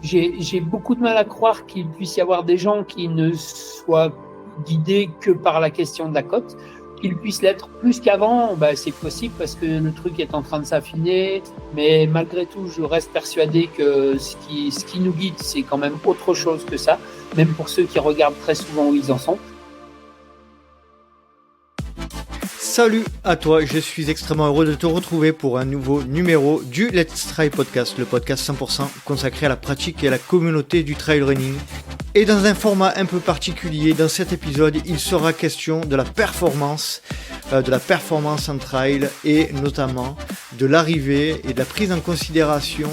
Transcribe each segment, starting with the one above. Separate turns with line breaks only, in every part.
j'ai beaucoup de mal à croire qu'il puisse y avoir des gens qui ne soient guidés que par la question de la cote. Qu'ils puissent l'être plus qu'avant, c'est possible parce que le truc est en train de s'affiner. Mais malgré tout, je reste persuadé que ce qui nous guide, c'est quand même autre chose que ça, même pour ceux qui regardent très souvent où ils en sont.
Salut à toi, je suis extrêmement heureux de te retrouver pour un nouveau numéro du Let's Try Podcast, le podcast 100% consacré à la pratique et à la communauté du trail running. Et dans un format un peu particulier, dans cet épisode, il sera question de la performance en trail et notamment de l'arrivée et de la prise en considération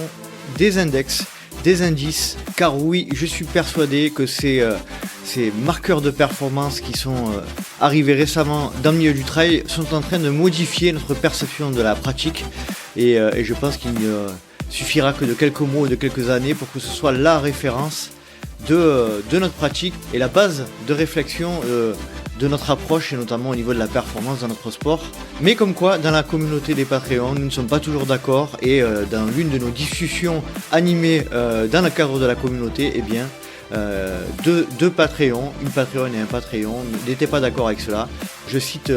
des index, des indices, car oui, je suis persuadé que ces marqueurs de performance qui sont arrivés récemment dans le milieu du trail sont en train de modifier notre perception de la pratique et je pense qu'il ne suffira que de quelques mois ou de quelques années pour que ce soit la référence de notre pratique et la base de réflexion de notre approche et notamment au niveau de la performance dans notre sport. Mais comme quoi, dans la communauté des Patreons, nous ne sommes pas toujours d'accord et dans l'une de nos discussions animées dans le cadre de la communauté, eh bien, deux Patreons, une Patreon et un Patreon, n'étaient pas d'accord avec cela. Je cite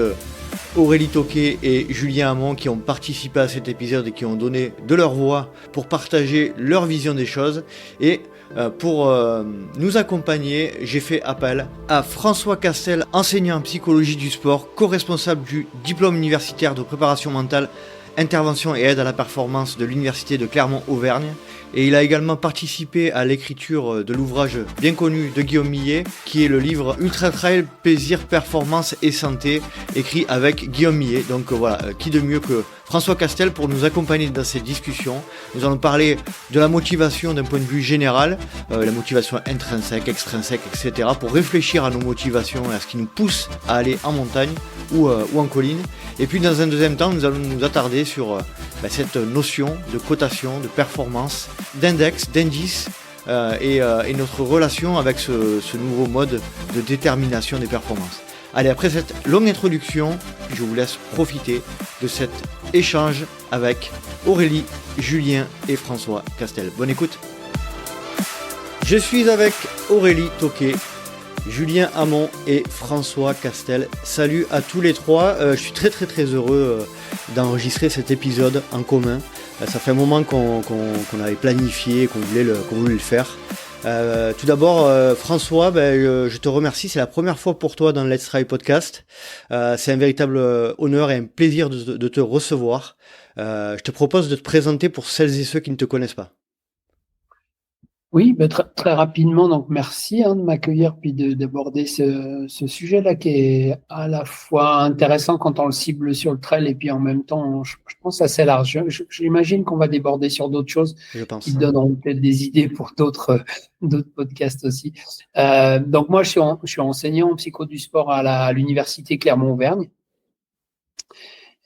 Aurélie Toquet et Julien Hamon qui ont participé à cet épisode et qui ont donné de leur voix pour partager leur vision des choses. Et pour nous accompagner, j'ai fait appel à François Castel, enseignant en psychologie du sport, co-responsable du diplôme universitaire de préparation mentale, intervention et aide à la performance de l'université de Clermont-Auvergne. Et il a également participé à l'écriture de l'ouvrage bien connu de Guillaume Millet, qui est le livre Ultra Trail, plaisir, performance et santé, écrit avec Guillaume Millet. Donc voilà, qui de mieux que François Castel pour nous accompagner dans ces discussions. Nous allons parler de la motivation d'un point de vue général, la motivation intrinsèque, extrinsèque, etc. pour réfléchir à nos motivations et à ce qui nous pousse à aller en montagne ou en colline. Et puis dans un deuxième temps, nous allons nous attarder sur cette notion de cotation, de performance, d'index, d'indice et notre relation avec ce nouveau mode de détermination des performances. Allez, après cette longue introduction, je vous laisse profiter de cet échange avec Aurélie, Julien et François Castel. Bonne écoute. Je suis avec Aurélie Toquet, Julien Hamon et François Castel. Salut à tous les trois. Je suis très heureux d'enregistrer cet épisode en commun. Ça fait un moment qu'on avait planifié, qu'on voulait le faire. Tout d'abord, François, je te remercie. C'est la première fois pour toi dans le Let's Try Podcast. C'est un véritable honneur et un plaisir de te recevoir. Je te propose de te présenter pour celles et ceux qui ne te connaissent pas.
Oui, très rapidement, donc merci de m'accueillir puis d'aborder ce sujet-là qui est à la fois intéressant quand on le cible sur le trail et puis en même temps, je pense assez large. J'imagine qu'on va déborder sur d'autres choses qui donneront peut-être des idées pour d'autres podcasts aussi. Donc moi, je suis enseignant en psycho du sport à l'université Clermont-Auvergne.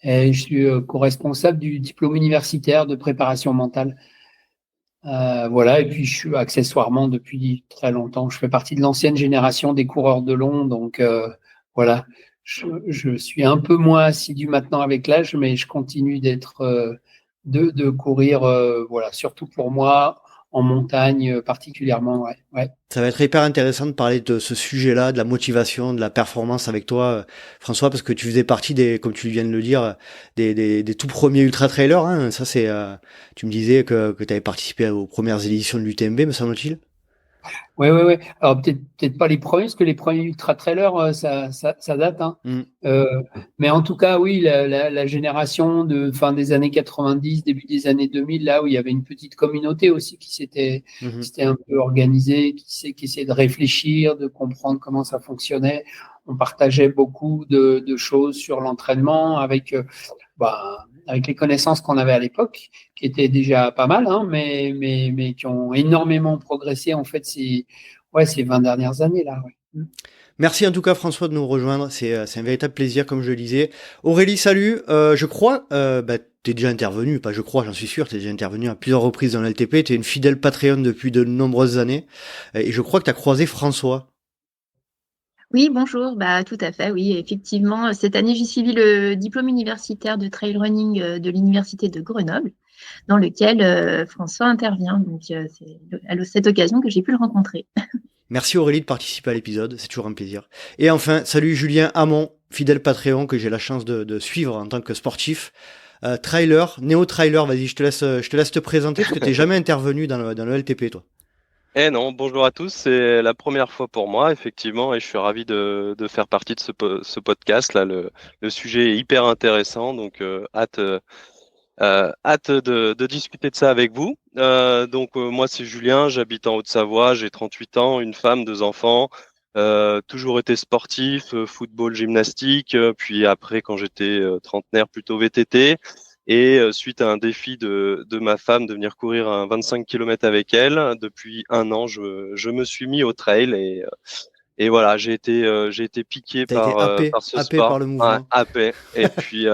Et je suis co-responsable du diplôme universitaire de préparation mentale. Voilà, et puis je suis accessoirement depuis très longtemps, je fais partie de l'ancienne génération des coureurs de long, donc voilà, je suis un peu moins assidu maintenant avec l'âge, mais je continue d'être de courir, voilà, surtout pour moi en montagne particulièrement, ouais.
Ça va être hyper intéressant de parler de ce sujet-là, de la motivation, de la performance avec toi, François, parce que tu faisais partie comme tu viens de le dire, des tout premiers ultra-trailers. Hein. Ça, c'est, tu me disais que tu avais participé aux premières éditions de l'UTMB, me semble-t-il.
Ouais. Alors peut-être pas les premiers, parce que les premiers ultra-trailers, ça date. Hein. Mais en tout cas, oui, la génération de fin des années 90, début des années 2000, là où il y avait une petite communauté aussi qui s'était un peu organisée, qui essayait de réfléchir, de comprendre comment ça fonctionnait. On partageait beaucoup de choses sur l'entraînement avec les connaissances qu'on avait à l'époque, qui étaient déjà pas mal, hein, mais qui ont énormément progressé en fait ces 20 dernières années là. Ouais.
Merci en tout cas François de nous rejoindre, c'est un véritable plaisir comme je le disais. Aurélie, salut, je crois, t'es déjà intervenu, pas je crois, j'en suis sûr, t'es déjà intervenu à plusieurs reprises dans l'LTP, t'es une fidèle Patreon depuis de nombreuses années, et je crois que t'as croisé François.
Oui, bonjour, tout à fait, oui, effectivement. Cette année, j'ai suivi le diplôme universitaire de trail running de l'université de Grenoble. dans lequel François intervient. Donc, c'est à cette occasion que j'ai pu le rencontrer.
Merci Aurélie de participer à l'épisode, c'est toujours un plaisir. Et enfin, salut Julien Hamon, fidèle Patreon que j'ai la chance de suivre en tant que sportif. Trailer, néo-trailer, vas-y, je te laisse te présenter parce que tu n'es jamais intervenu dans le LTP, toi.
Eh non, bonjour à tous, c'est la première fois pour moi, effectivement, et je suis ravi de faire partie de ce podcast. Là, le sujet est hyper intéressant, donc hâte de discuter de ça avec vous. Moi, c'est Julien, j'habite en Haute-Savoie, j'ai 38 ans, une femme, 2 enfants. Toujours été sportif, football, gymnastique, puis après, quand j'étais trentenaire, plutôt VTT. Et suite à un défi de ma femme de venir courir un 25 km avec elle, depuis un an, je me suis mis au trail et voilà, j'ai été piqué
T'as été
par ce
happé
sport,
par le mouvement.
happé. Et puis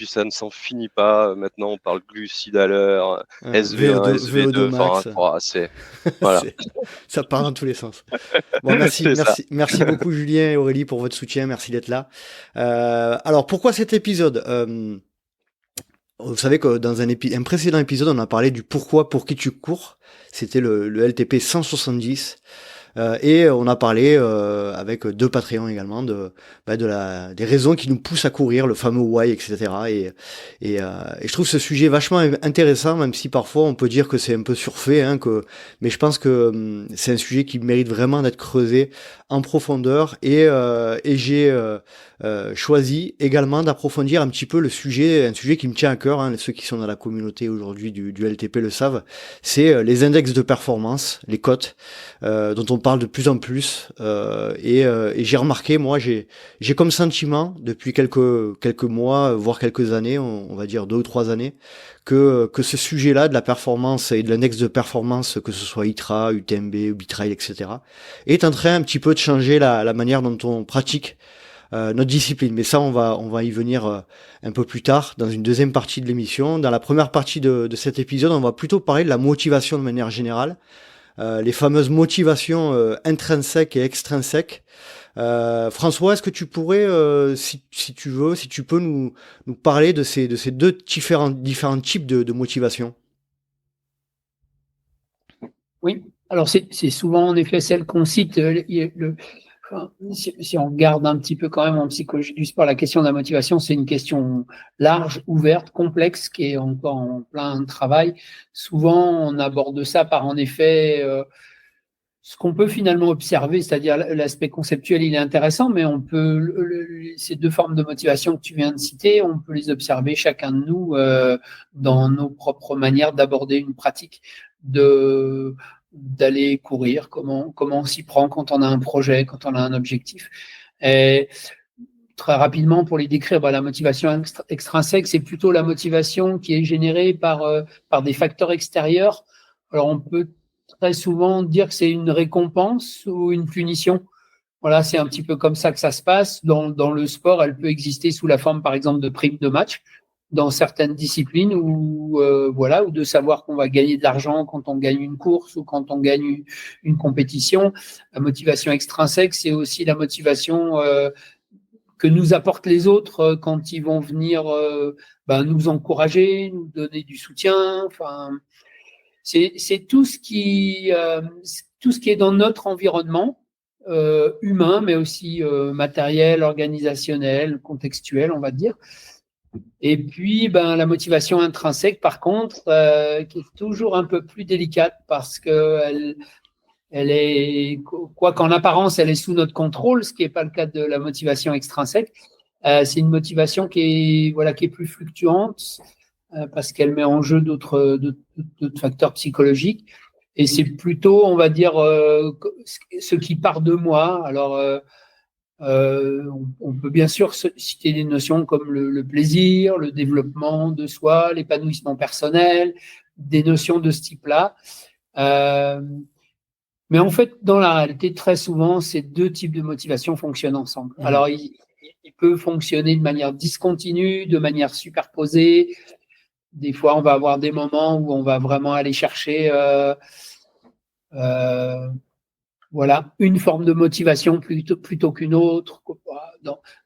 ça ne s'en finit pas. Maintenant, on parle glucides à l'heure, SV1,
VO2
SV2.
max.
Enfin, c'est voilà.
Ça part dans tous les sens. Bon, merci beaucoup Julien et Aurélie pour votre soutien. Merci d'être là. Alors, pourquoi cet épisode Vous savez que dans un précédent épisode, on a parlé du pourquoi, pour qui tu cours. C'était le LTP 170. Et on a parlé avec 2 Patreons également des raisons qui nous poussent à courir, le fameux why, etc. Et je trouve ce sujet vachement intéressant, même si parfois on peut dire que c'est un peu surfait, mais je pense que c'est un sujet qui mérite vraiment d'être creusé en profondeur. Et j'ai choisi également d'approfondir un petit peu un sujet qui me tient à cœur. Ceux qui sont dans la communauté aujourd'hui du LTP le savent. C'est les index de performance, les cotes, dont on parle de plus en plus. Et j'ai remarqué, moi, j'ai comme sentiment depuis quelques mois, voire quelques années, on va dire 2 ou 3 années, que ce sujet-là de la performance et de l'index de performance, que ce soit ITRA, UTMB, Ubitrail, etc., est en train un petit peu de changer la manière dont on pratique notre discipline. Mais ça, on va y venir un peu plus tard, dans une deuxième partie de l'émission. Dans la première partie de cet épisode, on va plutôt parler de la motivation de manière générale, les fameuses motivations intrinsèques et extrinsèques. François, est-ce que tu pourrais, si tu peux nous parler de ces 2 différents types de motivation?
Oui, alors c'est souvent en effet celle qu'on cite. Si on regarde un petit peu quand même en psychologie du sport, la question de la motivation, c'est une question large, ouverte, complexe, qui est encore en plein travail. Souvent, on aborde ça par en effet ce qu'on peut finalement observer, c'est-à-dire l'aspect conceptuel, il est intéressant, mais on peut ces 2 formes de motivation que tu viens de citer, on peut les observer chacun de nous dans nos propres manières d'aborder une pratique, d'aller courir, comment on s'y prend quand on a un projet, quand on a un objectif. Et très rapidement, pour les décrire, la motivation extrinsèque, c'est plutôt la motivation qui est générée par des facteurs extérieurs. Alors, on peut très souvent dire que c'est une récompense ou une punition. Voilà, c'est un petit peu comme ça que ça se passe. Dans le sport, elle peut exister sous la forme, par exemple, de primes de match dans certaines disciplines ou de savoir qu'on va gagner de l'argent quand on gagne une course ou quand on gagne une compétition. La motivation extrinsèque, c'est aussi la motivation que nous apportent les autres quand ils vont venir nous encourager, nous donner du soutien. Enfin, c'est tout ce qui est dans notre environnement humain, mais aussi matériel, organisationnel, contextuel, on va dire. Et puis, la motivation intrinsèque, par contre, qui est toujours un peu plus délicate parce que elle est, quoi qu'en apparence, elle est sous notre contrôle, ce qui n'est pas le cas de la motivation extrinsèque. C'est une motivation qui est plus fluctuante parce qu'elle met en jeu d'autres facteurs psychologiques. Et c'est plutôt, on va dire, ce qui part de moi. Alors, on peut bien sûr citer des notions comme le plaisir, le développement de soi, l'épanouissement personnel, des notions de ce type-là. Mais en fait, dans la réalité, très souvent, ces 2 types de motivation fonctionnent ensemble. Alors, il peut fonctionner de manière discontinue, de manière superposée. Des fois, on va avoir des moments où on va vraiment aller chercher une forme de motivation plutôt qu'une autre.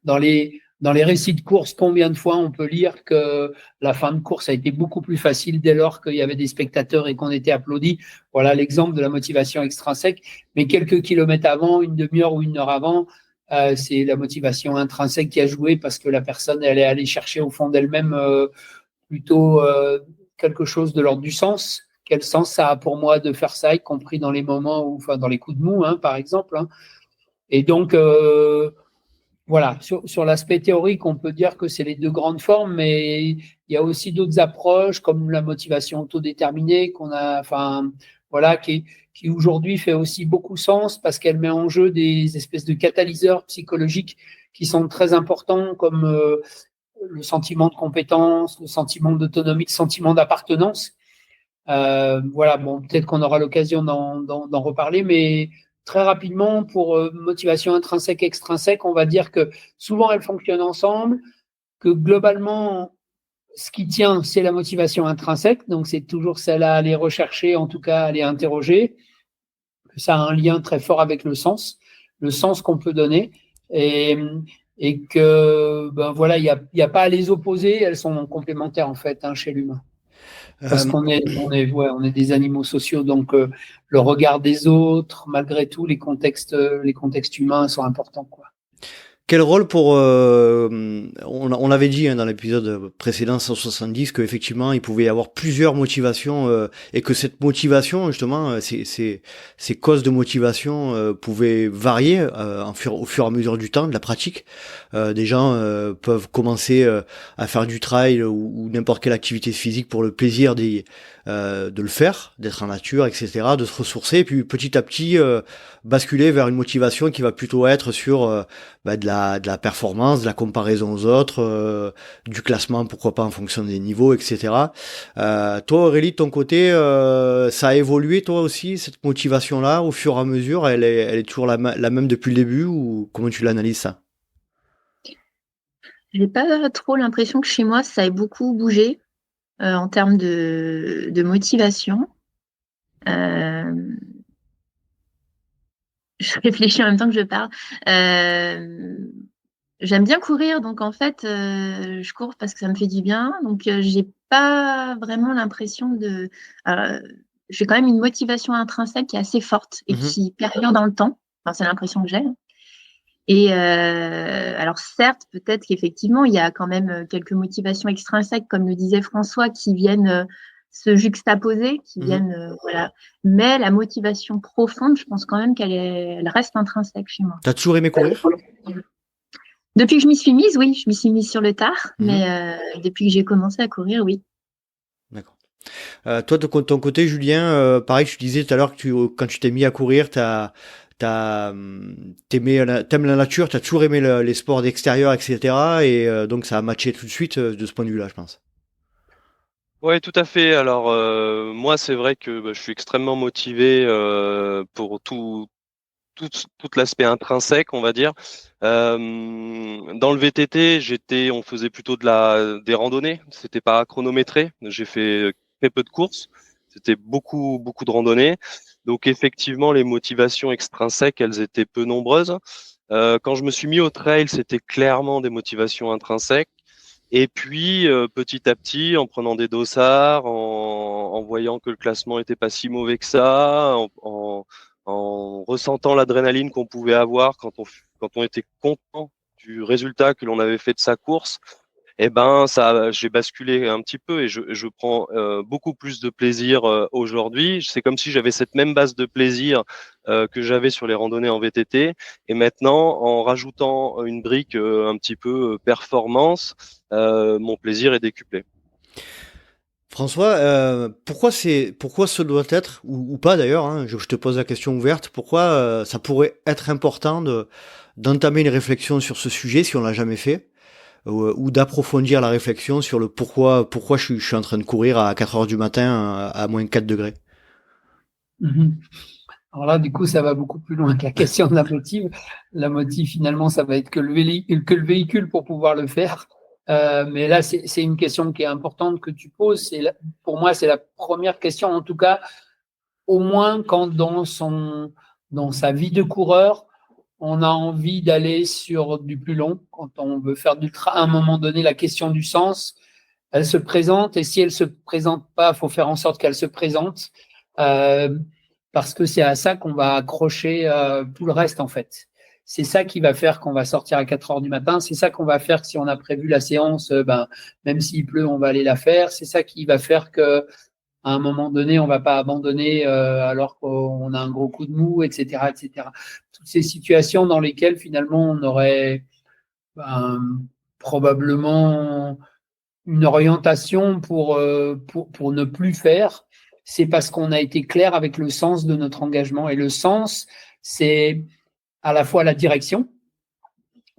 Dans les dans les récits de course, combien de fois on peut lire que la fin de course a été beaucoup plus facile dès lors qu'il y avait des spectateurs et qu'on était applaudis. Voilà l'exemple de la motivation extrinsèque. Mais quelques kilomètres avant, une demi-heure ou une heure avant, c'est la motivation intrinsèque qui a joué parce que la personne elle est allée chercher au fond d'elle-même plutôt quelque chose de l'ordre du sens. Quel sens ça a pour moi de faire ça, y compris dans les moments où, enfin, dans les coups de mou, par exemple. Et donc, voilà, sur l'aspect théorique, on peut dire que c'est les deux grandes formes, mais il y a aussi d'autres approches comme la motivation autodéterminée qu'on a, enfin, voilà, qui aujourd'hui fait aussi beaucoup sens parce qu'elle met en jeu des espèces de catalyseurs psychologiques qui sont très importants, comme le sentiment de compétence, le sentiment d'autonomie, le sentiment d'appartenance. Voilà, bon, peut-être qu'on aura l'occasion d'en reparler, mais très rapidement, pour motivation intrinsèque, extrinsèque, on va dire que souvent elles fonctionnent ensemble, que globalement, ce qui tient, c'est la motivation intrinsèque, donc c'est toujours celle à aller rechercher, en tout cas à aller interroger, que ça a un lien très fort avec le sens qu'on peut donner, et que, ben voilà, il y a pas à les opposer, elles sont complémentaires en fait chez l'humain. Parce qu'on est des animaux sociaux, donc le regard des autres, malgré tout, les contextes humains sont importants, quoi.
Quel rôle pour on l'avait dit dans l'épisode précédent 170 qu'effectivement il pouvait y avoir plusieurs motivations et que cette motivation justement ces causes de motivation pouvaient varier au fur et à mesure du temps de la pratique. Des gens peuvent commencer à faire du trail ou n'importe quelle activité physique pour le plaisir de le faire, d'être en nature, etc., de se ressourcer, et puis petit à petit basculer vers une motivation qui va plutôt être sur de la performance, de la comparaison aux autres, du classement, pourquoi pas en fonction des niveaux, etc. Toi Aurélie, de ton côté, ça a évolué toi aussi, cette motivation-là, au fur et à mesure, elle est toujours la même depuis le début, ou comment tu l'analyses ça?
J'ai pas trop l'impression que chez moi ça ait beaucoup bougé en termes de motivation. Je réfléchis en même temps que je parle. J'aime bien courir, donc en fait, je cours parce que ça me fait du bien. Donc, j'ai pas vraiment l'impression de. J'ai quand même une motivation intrinsèque qui est assez forte et qui perdure dans le temps. Enfin, c'est l'impression que j'ai. Et alors, certes, peut-être qu'effectivement, il y a quand même quelques motivations extrinsèques, comme le disait François, qui viennent se juxtaposer, qui viennent, voilà. Mais la motivation profonde, je pense quand même elle reste intrinsèque chez moi.
T'as toujours aimé courir?
Depuis que je m'y suis mise, oui, je m'y suis mise sur le tard, mais depuis que j'ai commencé à courir, oui.
D'accord. Toi, de ton côté, Julien, pareil, tu disais tout à l'heure que quand tu t'es mis à courir, t'aimes la nature, t'as toujours aimé les sports d'extérieur, etc. Et donc ça a matché tout de suite de ce point de vue-là, je pense.
Ouais, tout à fait. Alors moi, c'est vrai que je suis extrêmement motivé pour tout l'aspect intrinsèque, on va dire. Dans le VTT, on faisait plutôt des randonnées. C'était pas chronométré. J'ai fait très peu de courses. C'était beaucoup de randonnées. Donc effectivement, les motivations extrinsèques, elles étaient peu nombreuses. Quand je me suis mis au trail, c'était clairement des motivations intrinsèques. Et puis, petit à petit, en prenant des dossards, en voyant que le classement était pas si mauvais que ça, en ressentant l'adrénaline qu'on pouvait avoir quand on était content du résultat que l'on avait fait de sa course, j'ai basculé un petit peu et je prends beaucoup plus de plaisir aujourd'hui. C'est comme si j'avais cette même base de plaisir que j'avais sur les randonnées en VTT, et maintenant, en rajoutant une brique un petit peu performance, mon plaisir est décuplé.
François, pourquoi ce doit être, ou pas d'ailleurs, je te pose la question ouverte, pourquoi ça pourrait être important d'entamer une réflexion sur ce sujet si on l'a jamais fait, ou d'approfondir la réflexion sur le pourquoi je suis en train de courir à 4h du matin à moins 4 degrés.
Alors là, du coup, ça va beaucoup plus loin que la question de la motive. La motive, finalement, ça va être que le véhicule pour pouvoir le faire. Mais là, c'est une question qui est importante que tu poses. Pour moi, c'est la première question, en tout cas, au moins quand dans sa vie de coureur, on a envie d'aller sur du plus long. Quand on veut faire à un moment donné, la question du sens, elle se présente. Et si elle se présente pas, il faut faire en sorte qu'elle se présente. Parce que c'est à ça qu'on va accrocher tout le reste, en fait. C'est ça qui va faire qu'on va sortir à 4 heures du matin. C'est ça qu'on va faire que si on a prévu la séance, même s'il pleut, on va aller la faire. C'est ça qui va faire que à un moment donné, on va pas abandonner alors qu'on a un gros coup de mou, etc., etc. Toutes ces situations dans lesquelles finalement on aurait probablement une orientation pour ne plus faire, c'est parce qu'on a été clair avec le sens de notre engagement. Et le sens, c'est à la fois la direction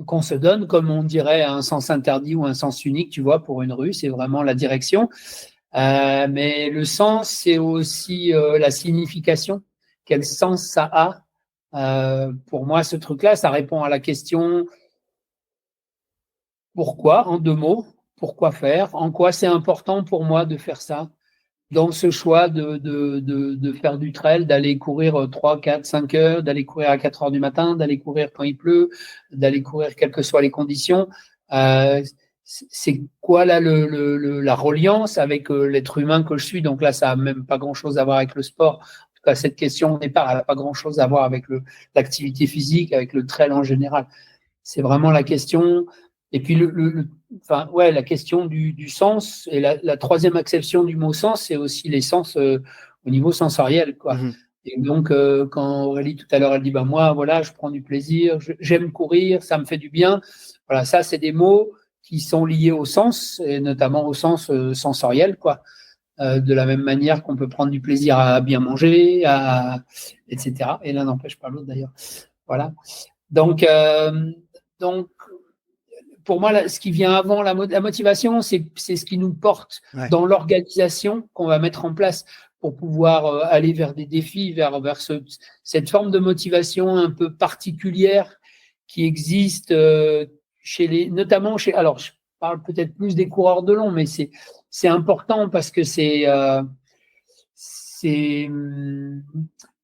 qu'on se donne, comme on dirait un sens interdit ou un sens unique, tu vois, pour une rue, c'est vraiment la direction. Mais le sens, c'est aussi la signification. Quel sens ça a pour moi, ce truc-là, ça répond à la question pourquoi, en 2 mots, pourquoi faire, en quoi c'est important pour moi de faire ça, dans ce choix de faire du trail, d'aller courir 3, 4, 5 heures, d'aller courir à 4 heures du matin, d'aller courir quand il pleut, d'aller courir quelles que soient les conditions. C'est quoi là la reliance avec l'être humain que je suis? Donc là, ça n'a même pas grand-chose à voir avec le sport. En tout cas, cette question au départ, elle n'a pas grand-chose à voir avec l'activité physique, avec le trail en général. C'est vraiment la question. Et puis la question du sens. Et la troisième acception du mot sens, c'est aussi les sens au niveau sensoriel, quoi. Mmh. Et donc, quand Aurélie tout à l'heure, elle dit, moi, voilà, je prends du plaisir, j'aime courir, ça me fait du bien. Voilà, ça, c'est des mots qui sont liés au sens, et notamment au sens sensoriel, quoi. De la même manière qu'on peut prendre du plaisir à bien manger, etc. Et l'un n'empêche pas l'autre, d'ailleurs. Voilà. Donc, pour moi, ce qui vient avant la motivation, c'est ce qui nous porte dans l'organisation qu'on va mettre en place pour pouvoir aller vers des défis, vers cette forme de motivation un peu particulière qui existe notamment chez. Alors, je parle peut-être plus des coureurs de long, mais c'est important parce que c'est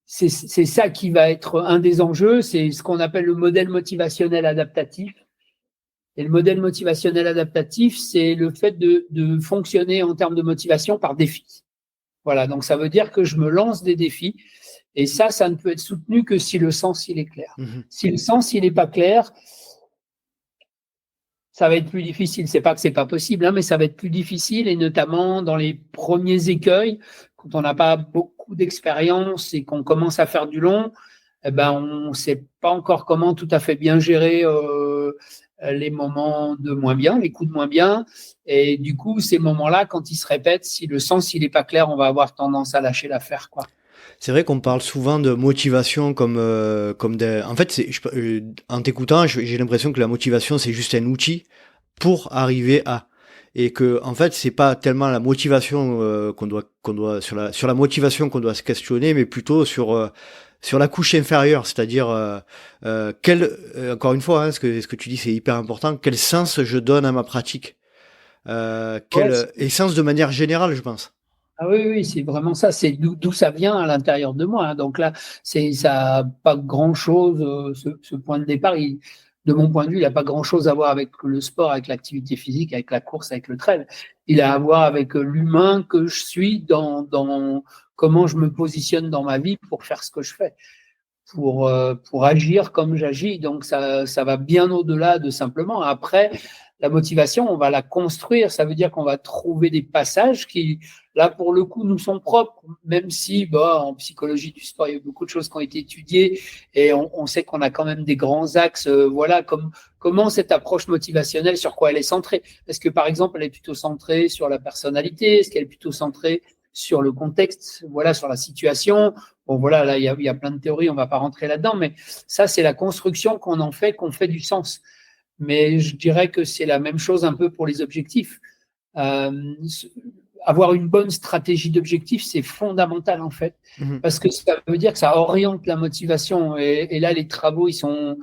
ça qui va être un des enjeux. C'est ce qu'on appelle le modèle motivationnel adaptatif. Et le modèle motivationnel adaptatif, c'est le fait de fonctionner en termes de motivation par défi. Voilà, donc ça veut dire que je me lance des défis. Et ça ne peut être soutenu que si le sens, il est clair. Mmh. Si le sens, il n'est pas clair, ça va être plus difficile. C'est pas que c'est pas possible, mais ça va être plus difficile, et notamment dans les premiers écueils, quand on n'a pas beaucoup d'expérience et qu'on commence à faire du long, on ne sait pas encore comment tout à fait bien gérer les moments de moins bien, les coups de moins bien. Et du coup, ces moments-là, quand ils se répètent, si le sens il n'est pas clair, on va avoir tendance à lâcher l'affaire, quoi.
C'est vrai qu'on parle souvent de motivation comme des... En fait, en t'écoutant, j'ai l'impression que la motivation, c'est juste un outil pour arriver à... Et que, en fait, c'est pas tellement la motivation qu'on doit sur la motivation qu'on doit se questionner, mais plutôt sur la couche inférieure, c'est-à-dire encore une fois, ce que tu dis, c'est hyper important. Quel sens je donne à ma pratique, et sens de manière générale, je pense.
Ah oui, c'est vraiment ça. C'est d'où ça vient à l'intérieur de moi. Donc là, ça n'a pas grand-chose. Ce point de départ, de mon point de vue, il n'a pas grand-chose à voir avec le sport, avec l'activité physique, avec la course, avec le trail. Il a à voir avec l'humain que je suis dans comment je me positionne dans ma vie pour faire ce que je fais, pour agir comme j'agis. Donc ça va bien au-delà de simplement. Après, la motivation, on va la construire. Ça veut dire qu'on va trouver des passages qui, là, pour le coup, nous sont propres, même si en psychologie du sport, il y a beaucoup de choses qui ont été étudiées et on sait qu'on a quand même des grands axes. Comment cette approche motivationnelle, sur quoi elle est centrée? Est-ce que, par exemple, elle est plutôt centrée sur la personnalité? Est-ce qu'elle est plutôt centrée sur le contexte, sur la situation? Là, il y a plein de théories, on ne va pas rentrer là-dedans, mais ça, c'est la construction qu'on fait du sens. Mais je dirais que c'est la même chose un peu pour les objectifs. Avoir une bonne stratégie d'objectif, c'est fondamental en fait, parce que ça veut dire que ça oriente la motivation. Et là, les travaux, ils sont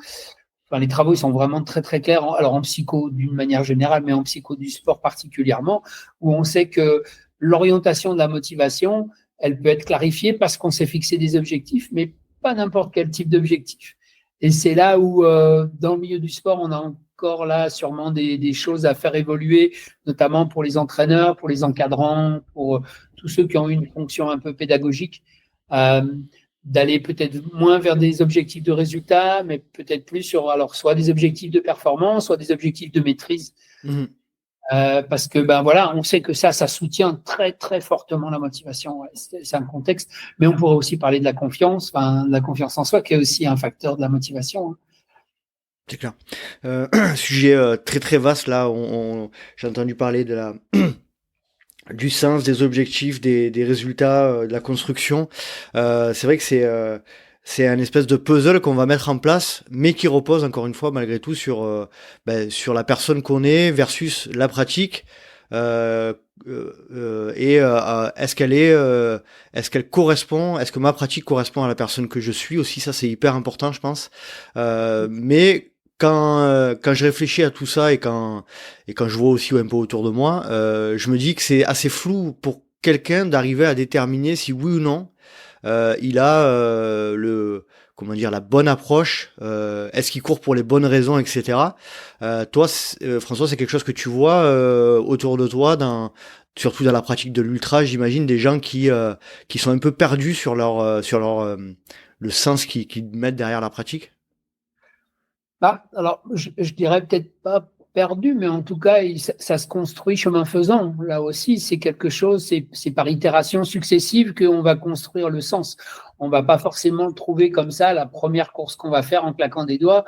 vraiment très très clairs. Alors en psycho d'une manière générale, mais en psycho du sport particulièrement, où on sait que l'orientation de la motivation, elle peut être clarifiée parce qu'on s'est fixé des objectifs, mais pas n'importe quel type d'objectif. Et c'est là où, dans le milieu du sport, on a encore là sûrement des choses à faire évoluer, notamment pour les entraîneurs, pour les encadrants, pour tous ceux qui ont une fonction un peu pédagogique, d'aller peut-être moins vers des objectifs de résultats, mais peut-être plus sur alors soit des objectifs de performance, soit des objectifs de maîtrise. Mmh. Parce que voilà, on sait que ça soutient très très fortement la motivation. Ouais, c'est un contexte, mais on pourrait aussi parler de la confiance, de la confiance en soi, qui est aussi un facteur de la motivation. Hein.
C'est clair. Sujet très très vaste là. J'ai entendu parler de la du sens, des objectifs, des résultats, de la construction. C'est vrai que c'est un espèce de puzzle qu'on va mettre en place, mais qui repose encore une fois malgré tout sur la personne qu'on est versus la pratique. Est-ce qu'elle correspond, est-ce que ma pratique correspond à la personne que je suis aussi, ça c'est hyper important je pense. Mais quand je réfléchis à tout ça et quand je vois aussi un peu autour de moi, je me dis que c'est assez flou pour quelqu'un d'arriver à déterminer si oui ou non il a la bonne approche, est-ce qu'il court pour les bonnes raisons, etc. Toi, François, c'est quelque chose que tu vois autour de toi, surtout dans la pratique de l'ultra, j'imagine des gens qui sont un peu perdus sur le sens qu'ils mettent derrière la pratique.
Alors, je dirais peut-être pas perdu, mais en tout cas, ça se construit chemin faisant. Là aussi, c'est quelque chose, c'est par itération successive qu'on va construire le sens. On va pas forcément le trouver comme ça, la première course qu'on va faire en claquant des doigts.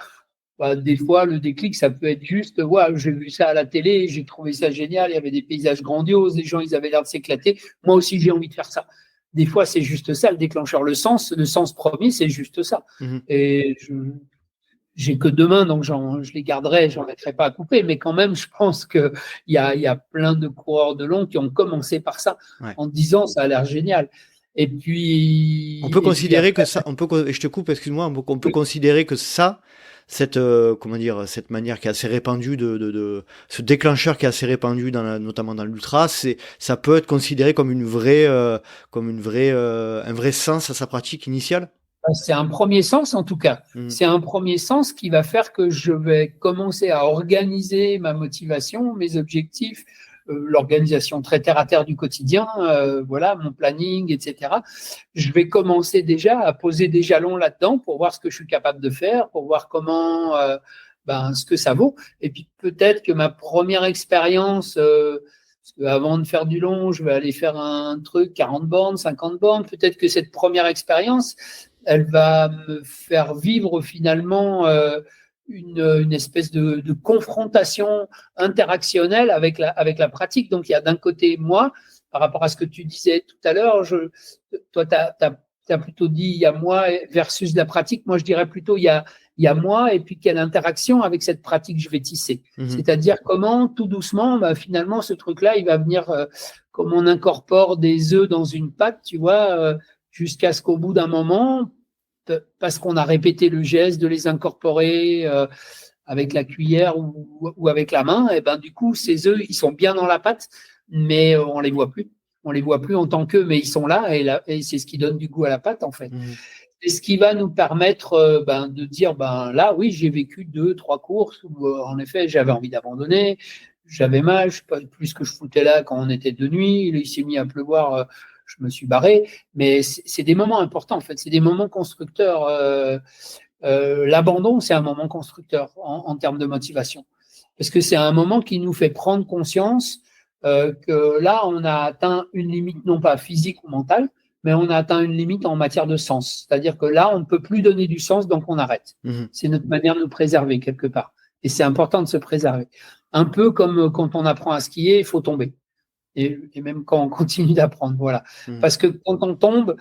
Des fois, le déclic, ça peut être juste, j'ai vu ça à la télé, j'ai trouvé ça génial, il y avait des paysages grandioses, les gens, ils avaient l'air de s'éclater. Moi aussi, j'ai envie de faire ça. Des fois, c'est juste ça, le déclencheur. Le sens premier, c'est juste ça. Mmh. Et j'ai que 2 mains, donc je les garderai, j'en mettrai pas à couper. Mais quand même, je pense qu'il y a plein de coureurs de long qui ont commencé par ça, en disant ça a l'air génial. Et puis.
On peut considérer que ça, je te coupe, excuse-moi, on peut considérer que ça, cette manière qui est assez répandue ce déclencheur qui est assez répandu notamment dans l'ultra, ça peut être considéré comme un vrai sens à sa pratique initiale.
C'est un premier sens en tout cas. C'est un premier sens qui va faire que je vais commencer à organiser ma motivation, mes objectifs, l'organisation très terre à terre du quotidien, mon planning, etc. Je vais commencer déjà à poser des jalons là-dedans pour voir ce que je suis capable de faire, pour voir comment, ce que ça vaut. Et puis peut-être que ma première expérience, parce qu'avant de faire du long, je vais aller faire un truc 40 bornes, 50 bornes. Peut-être que cette première expérience, elle va me faire vivre finalement une espèce de confrontation interactionnelle avec la pratique. Donc, il y a d'un côté moi, par rapport à ce que tu disais tout à l'heure, toi, tu as plutôt dit il y a moi versus la pratique. Moi, je dirais plutôt il y a moi et puis quelle interaction avec cette pratique je vais tisser. C'est-à-dire comment, tout doucement, finalement, ce truc-là, il va venir, comme on incorpore des œufs dans une pâte, tu vois, jusqu'à ce qu'au bout d'un moment, parce qu'on a répété le geste de les incorporer avec la cuillère ou avec la main, et du coup, ces œufs, ils sont bien dans la pâte, mais on les voit plus. On les voit plus en tant qu'eux, mais ils sont là, et c'est ce qui donne du goût à la pâte, en fait. C'est ce qui va nous permettre de dire, là, oui, j'ai vécu 2-3 courses où, en effet, j'avais envie d'abandonner, j'avais mal, je sais pas plus que je foutais là quand on était de nuit, il s'est mis à pleuvoir, je me suis barré, mais c'est des moments importants, en fait, c'est des moments constructeurs. L'abandon, c'est un moment constructeur en termes de motivation, parce que c'est un moment qui nous fait prendre conscience que là, on a atteint une limite, non pas physique ou mentale, mais on a atteint une limite en matière de sens. C'est-à-dire que là, on ne peut plus donner du sens, donc on arrête. C'est notre manière de nous préserver quelque part. Et c'est important de se préserver. Un peu comme quand on apprend à skier, il faut tomber. Et même quand on continue d'apprendre, voilà. Parce que quand on tombe,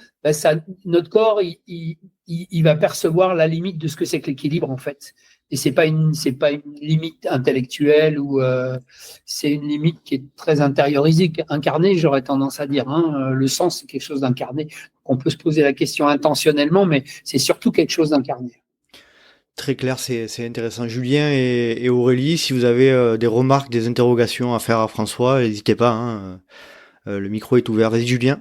notre corps, il va percevoir la limite de ce que c'est que l'équilibre, en fait. Et c'est pas une limite intellectuelle ou c'est une limite qui est très intériorisée, incarnée, j'aurais tendance à dire. Le sens, c'est quelque chose d'incarné. On peut se poser la question intentionnellement, mais c'est surtout quelque chose d'incarné.
Très clair, c'est intéressant. Julien et Aurélie, si vous avez des remarques, des interrogations à faire à François, n'hésitez pas. Le micro est ouvert. Vas-y, Julien.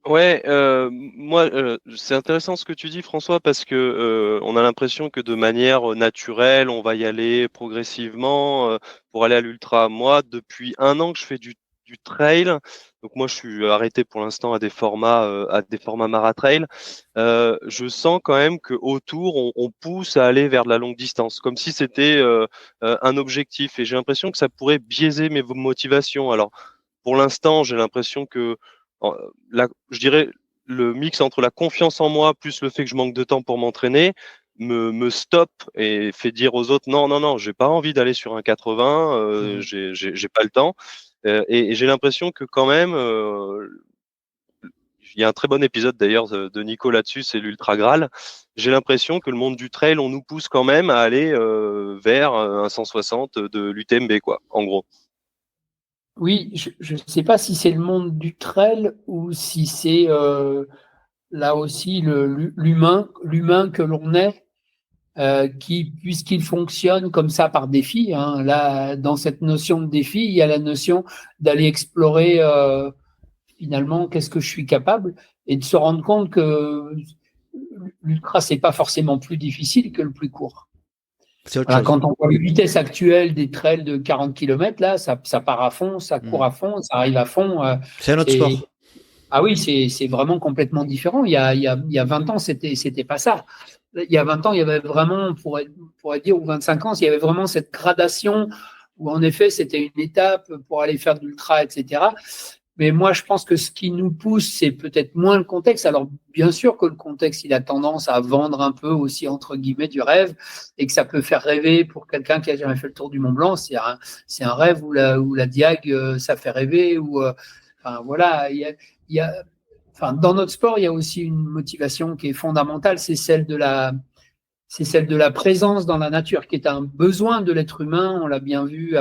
Ouais, moi, c'est intéressant ce que tu dis, François, parce que on a l'impression que de manière naturelle, on va y aller progressivement pour aller à l'ultra. Moi, depuis 1 an que je fais du trail, donc moi, je suis arrêté pour l'instant à des formats maratrail. Je sens quand même que autour, on pousse à aller vers de la longue distance, comme si c'était un objectif, et j'ai l'impression que ça pourrait biaiser mes motivations. Alors, pour l'instant, j'ai l'impression que je dirais le mix entre la confiance en moi plus le fait que je manque de temps pour m'entraîner me stoppe et fait dire aux autres non, non, non, j'ai pas envie d'aller sur un 80, j'ai pas le temps. Et j'ai l'impression que quand même, il y a un très bon épisode d'ailleurs de Nico là-dessus, c'est l'Ultra Graal. J'ai l'impression que le monde du trail, on nous pousse quand même à aller vers un 160 de l'UTMB, quoi, en gros.
Oui, je ne sais pas si c'est le monde du trail ou si c'est là aussi l'humain que l'on est, qui, puisqu'il fonctionne comme ça par défi, hein, là, dans cette notion de défi, il y a la notion d'aller explorer finalement qu'est-ce que je suis capable et de se rendre compte que l'ultra, c'est pas forcément plus difficile que le plus court. Voilà, quand on voit les vitesses actuelles des trails de 40 km, là, ça part à fond, ça court à fond, ça arrive à fond.
C'est un autre sport.
Ah oui, c'est vraiment complètement différent. Il y a 20 ans, c'était pas ça. Il y a 20 ans, il y avait vraiment, on pourrait dire, ou 25 ans, il y avait vraiment cette gradation où, en effet, c'était une étape pour aller faire de l'ultra, etc. Mais moi, je pense que ce qui nous pousse, c'est peut-être moins le contexte. Alors, bien sûr que le contexte, il a tendance à vendre un peu aussi, entre guillemets, du rêve et que ça peut faire rêver pour quelqu'un qui a jamais fait le tour du Mont Blanc. C'est un rêve où la Diag, ça fait rêver. Enfin, voilà, enfin, dans notre sport, il y a aussi une motivation qui est fondamentale, c'est celle de la présence dans la nature, qui est un besoin de l'être humain. On l'a bien vu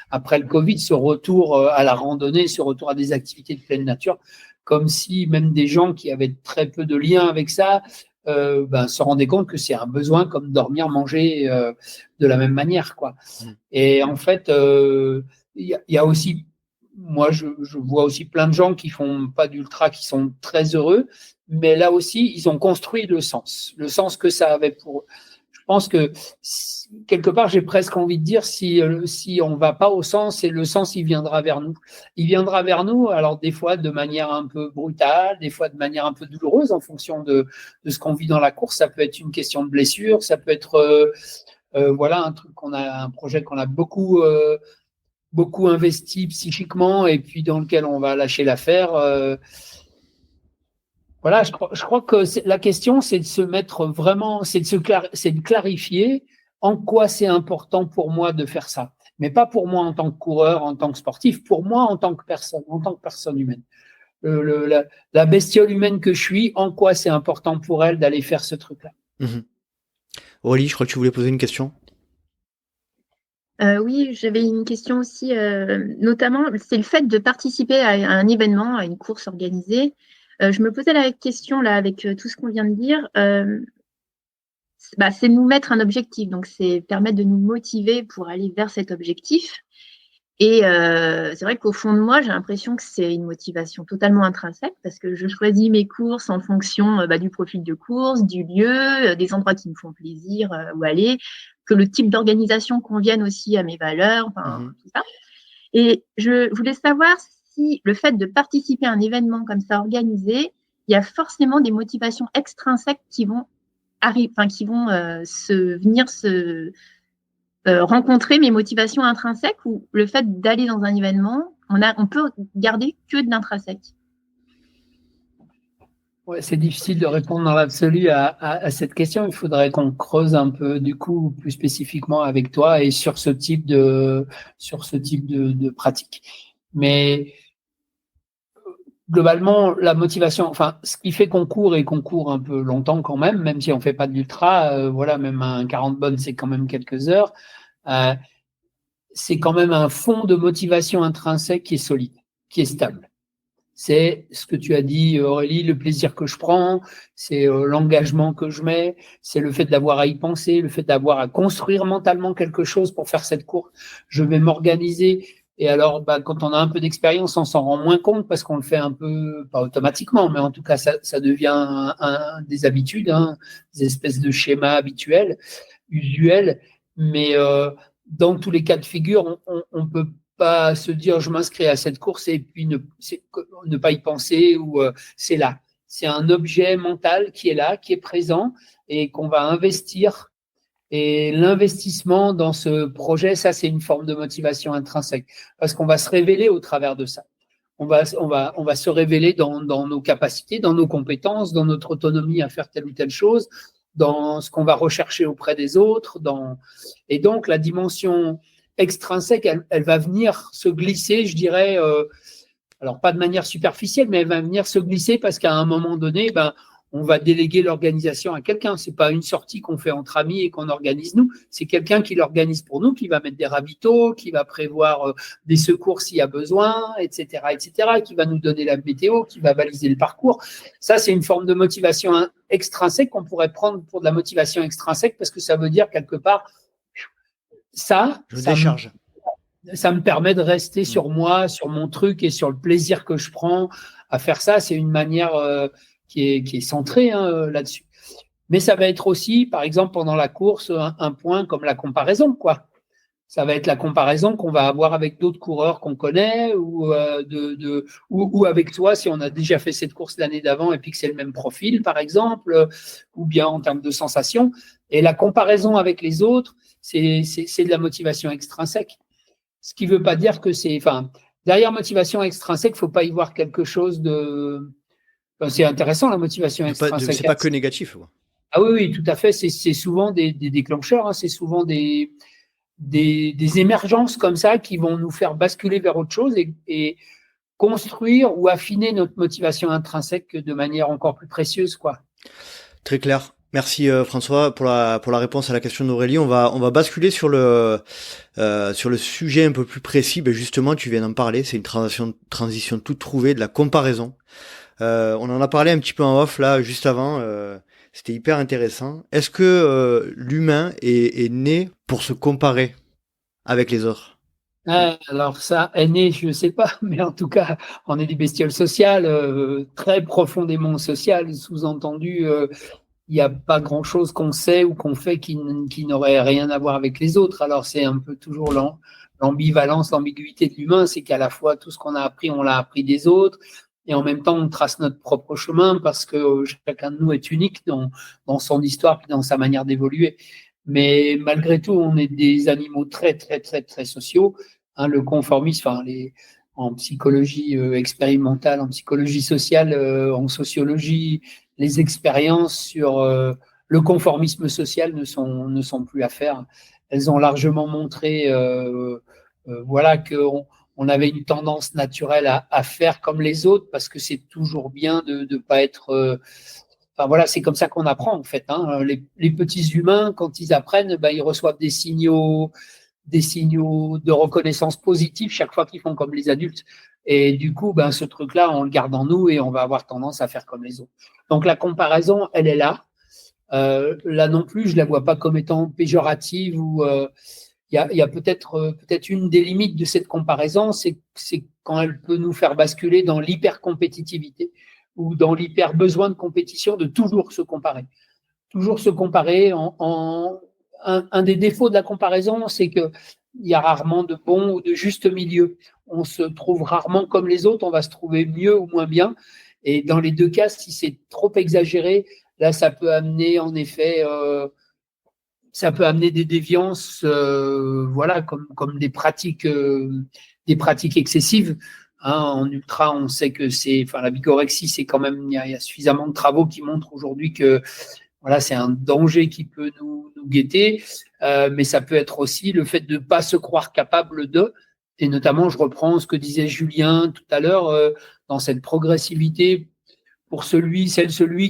après le Covid, ce retour à la randonnée, ce retour à des activités de pleine nature, comme si même des gens qui avaient très peu de liens avec ça se rendaient compte que c'est un besoin comme dormir, manger de la même manière, quoi. Et en fait, il y a aussi, moi, je vois aussi plein de gens qui font pas d'ultra, qui sont très heureux, mais là aussi, ils ont construit le sens que ça avait pour eux. Je pense que quelque part, j'ai presque envie de dire, si on va pas au sens, et le sens, il viendra vers nous. Il viendra vers nous, alors des fois de manière un peu brutale, des fois de manière un peu douloureuse en fonction de ce qu'on vit dans la course. Ça peut être une question de blessure, ça peut être voilà un projet qu'on a beaucoup investi psychiquement et puis dans lequel on va lâcher l'affaire. Voilà, je crois que la question, c'est de se mettre vraiment, c'est de clarifier en quoi c'est important pour moi de faire ça. Mais pas pour moi en tant que coureur, en tant que sportif, pour moi en tant que personne humaine. La bestiole humaine que je suis, en quoi c'est important pour elle d'aller faire ce truc-là.
Aurélie, je crois que tu voulais poser une question.
Oui, j'avais une question aussi, notamment, c'est le fait de participer à un événement, à une course organisée. Je me posais la question, là, avec tout ce qu'on vient de dire, c'est nous mettre un objectif, donc c'est permettre de nous motiver pour aller vers cet objectif. Et c'est vrai qu'au fond de moi, j'ai l'impression que c'est une motivation totalement intrinsèque parce que je choisis mes courses en fonction du profil de course, du lieu, des endroits qui me font plaisir où aller, que le type d'organisation convienne aussi à mes valeurs, tout ça. Et je voulais savoir si le fait de participer à un événement comme ça organisé, il y a forcément des motivations extrinsèques qui vont rencontrer mes motivations intrinsèques ou le fait d'aller dans un événement, on peut garder que de l'intrinsèque.
Ouais, c'est difficile de répondre dans l'absolu à cette question. Il faudrait qu'on creuse un peu, du coup, plus spécifiquement avec toi et sur ce type de pratique. Mais globalement, la motivation, enfin, ce qui fait qu'on court et qu'on court un peu longtemps quand même si on fait pas de l'ultra, voilà, même un 40 bonnes, c'est quand même quelques heures. C'est quand même un fond de motivation intrinsèque qui est solide, qui est stable. C'est ce que tu as dit, Aurélie, le plaisir que je prends, c'est l'engagement que je mets, c'est le fait d'avoir à y penser, le fait d'avoir à construire mentalement quelque chose pour faire cette course. Je vais m'organiser Et alors, quand on a un peu d'expérience, on s'en rend moins compte parce qu'on le fait un peu, pas automatiquement, mais en tout cas, ça devient des habitudes, des espèces de schémas habituels, usuels. Mais dans tous les cas de figure, on peut pas se dire je m'inscris à cette course et puis ne pas y penser ou c'est là. C'est un objet mental qui est là, qui est présent et qu'on va investir. Et l'investissement dans ce projet, ça, c'est une forme de motivation intrinsèque parce qu'on va se révéler au travers de ça. On va se révéler dans nos capacités, dans nos compétences, dans notre autonomie à faire telle ou telle chose, dans ce qu'on va rechercher auprès des autres. Et donc, la dimension extrinsèque, elle va venir se glisser, je dirais, alors pas de manière superficielle, mais elle va venir se glisser parce qu'à un moment donné, on va déléguer l'organisation à quelqu'un. C'est pas une sortie qu'on fait entre amis et qu'on organise nous. C'est quelqu'un qui l'organise pour nous, qui va mettre des ravitaux, qui va prévoir des secours s'il y a besoin, etc., qui va nous donner la météo, qui va baliser le parcours. Ça, c'est une forme de motivation extrinsèque qu'on pourrait prendre pour de la motivation extrinsèque parce que ça veut dire quelque part, ça me permet de rester sur moi, sur mon truc et sur le plaisir que je prends à faire ça. C'est une manière qui est centré là-dessus. Mais ça va être aussi, par exemple, pendant la course, un point comme la comparaison, quoi. Ça va être la comparaison qu'on va avoir avec d'autres coureurs qu'on connaît ou avec toi si on a déjà fait cette course l'année d'avant et puis que c'est le même profil, par exemple, ou bien en termes de sensations. Et la comparaison avec les autres, c'est de la motivation extrinsèque. Ce qui ne veut pas dire que derrière motivation extrinsèque, il ne faut pas y voir quelque chose de... c'est intéressant, la motivation extrinsèque.
C'est pas que négatif. Ouais.
Ah oui, tout à fait. C'est souvent des déclencheurs, c'est souvent des émergences comme ça qui vont nous faire basculer vers autre chose et construire ou affiner notre motivation intrinsèque de manière encore plus précieuse, quoi.
Très clair. Merci François pour la réponse à la question d'Aurélie. On va basculer sur le sujet un peu plus précis. Justement, tu viens d'en parler. C'est une transition toute trouvée de la comparaison. On en a parlé un petit peu en off là juste avant. C'était hyper intéressant. Est-ce que l'humain est né pour se comparer avec les autres?
Alors ça, est né, je ne sais pas, mais en tout cas, on est des bestioles sociales, très profondément sociales, sous-entendu. Il n'y a pas grand-chose qu'on sait ou qu'on fait qui n'aurait rien à voir avec les autres. Alors, c'est un peu toujours l'ambivalence, l'ambiguïté de l'humain, c'est qu'à la fois, tout ce qu'on a appris, on l'a appris des autres, et en même temps, on trace notre propre chemin parce que chacun de nous est unique dans son histoire et dans sa manière d'évoluer. Mais malgré tout, on est des animaux très, très, très, très sociaux. Le conformisme, en psychologie expérimentale, en psychologie sociale, en sociologie, les expériences sur le conformisme social ne sont plus à faire. Elles ont largement montré qu'on avait une tendance naturelle à faire comme les autres parce que c'est toujours bien de ne pas être... c'est comme ça qu'on apprend en fait. Les petits humains, quand ils apprennent, ils reçoivent des signaux de reconnaissance positive chaque fois qu'ils font comme les adultes. Et du coup, ce truc-là, on le garde en nous et on va avoir tendance à faire comme les autres. Donc, la comparaison, elle est là. Là non plus, je ne la vois pas comme étant péjorative ou il y a peut-être une des limites de cette comparaison, c'est quand elle peut nous faire basculer dans l'hyper-compétitivité ou dans l'hyper-besoin de compétition, de toujours se comparer. Toujours se comparer un des défauts de la comparaison, c'est qu'il y a rarement de bon ou de juste milieu. On se trouve rarement comme les autres, on va se trouver mieux ou moins bien. Et dans les deux cas, si c'est trop exagéré, là, ça peut amener en effet, des déviances, comme des pratiques excessives. En ultra, on sait que la bigorexie, c'est quand même, il y a suffisamment de travaux qui montrent aujourd'hui que c'est un danger qui peut nous guetter, mais ça peut être aussi le fait de ne pas se croire capable de, et notamment, je reprends ce que disait Julien tout à l'heure, dans cette progressivité pour celui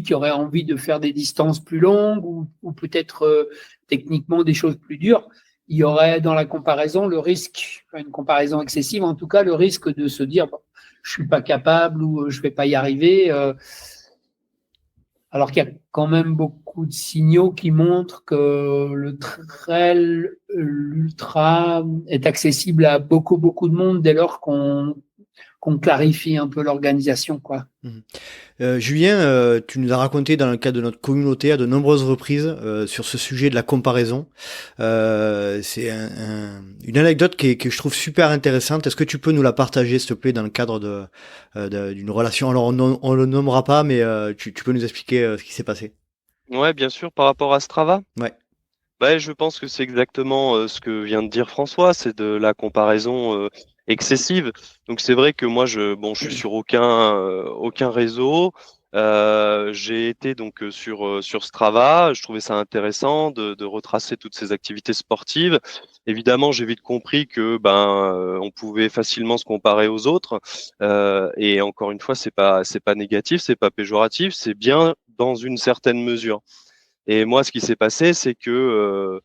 qui aurait envie de faire des distances plus longues ou peut-être techniquement des choses plus dures, il y aurait dans la comparaison le risque, une comparaison excessive en tout cas, le risque de se dire je ne suis pas capable ou je ne vais pas y arriver. alors qu'il y a quand même beaucoup de signaux qui montrent que le trail, l'ultra est accessible à beaucoup de monde dès lors qu'on clarifie un peu l'organisation, quoi.
Julien, tu nous as raconté dans le cadre de notre communauté à de nombreuses reprises sur ce sujet de la comparaison. C'est une anecdote que je trouve super intéressante. Est-ce que tu peux nous la partager, s'il te plaît, dans le cadre d'une relation? Alors, on le nommera pas, mais tu peux nous expliquer ce qui s'est passé?
Ouais, bien sûr, par rapport à Strava.
Ouais.
Ouais, je pense que c'est exactement ce que vient de dire François, c'est de la comparaison excessive. Donc c'est vrai que moi je suis sur aucun réseau. J'ai été donc sur Strava. Je trouvais ça intéressant de retracer toutes ces activités sportives. Évidemment, j'ai vite compris que on pouvait facilement se comparer aux autres. Et encore une fois, c'est pas négatif, c'est pas péjoratif, c'est bien dans une certaine mesure. Et moi, ce qui s'est passé, c'est que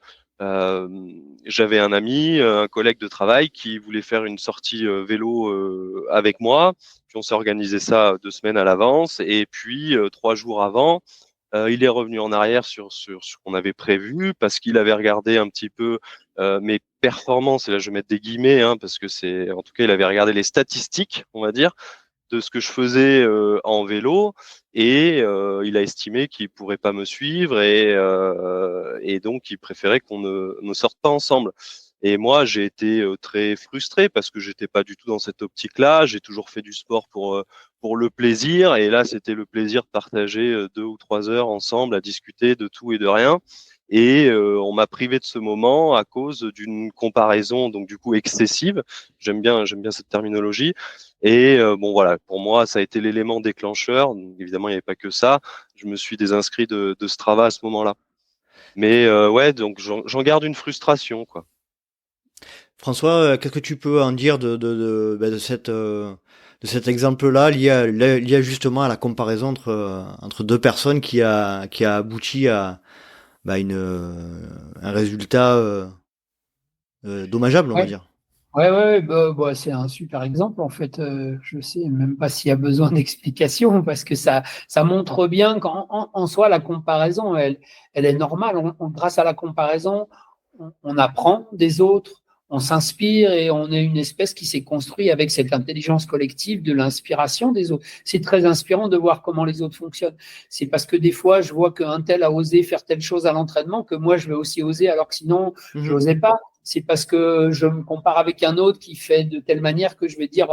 j'avais un ami, un collègue de travail qui voulait faire une sortie vélo avec moi. Puis on s'est organisé ça 2 semaines à l'avance. Et puis 3 jours avant, il est revenu en arrière sur ce qu'on avait prévu parce qu'il avait regardé un petit peu mes performances. Et là, je vais mettre des guillemets parce que en tout cas, il avait regardé les statistiques, on va dire, de ce que je faisais en vélo et il a estimé qu'il pourrait pas me suivre et donc il préférait qu'on ne sorte pas ensemble. Et moi, j'ai été très frustré parce que j'étais pas du tout dans cette optique-là. J'ai toujours fait du sport pour le plaisir et là, c'était le plaisir de partager 2 ou 3 heures ensemble à discuter de tout et de rien. Et on m'a privé de ce moment à cause d'une comparaison donc du coup excessive. J'aime bien cette terminologie. Et voilà, pour moi, ça a été l'élément déclencheur. Donc, évidemment, il n'y avait pas que ça. Je me suis désinscrit de Strava à ce moment-là. Mais ouais, donc j'en garde une frustration, quoi.
François, qu'est-ce que tu peux en dire de cet exemple-là lié à justement à la comparaison entre deux personnes qui a abouti à un résultat dommageable, on va dire.
Ouais, c'est un super exemple en fait. Je sais même pas s'il y a besoin d'explication parce que ça montre bien qu'en soi la comparaison elle est normale. Grâce à la comparaison, on apprend des autres, on s'inspire et on est une espèce qui s'est construite avec cette intelligence collective de l'inspiration des autres. C'est très inspirant de voir comment les autres fonctionnent. C'est parce que des fois je vois qu'un tel a osé faire telle chose à l'entraînement que moi je vais aussi oser alors que sinon je n'osais pas. C'est parce que je me compare avec un autre qui fait de telle manière que je vais dire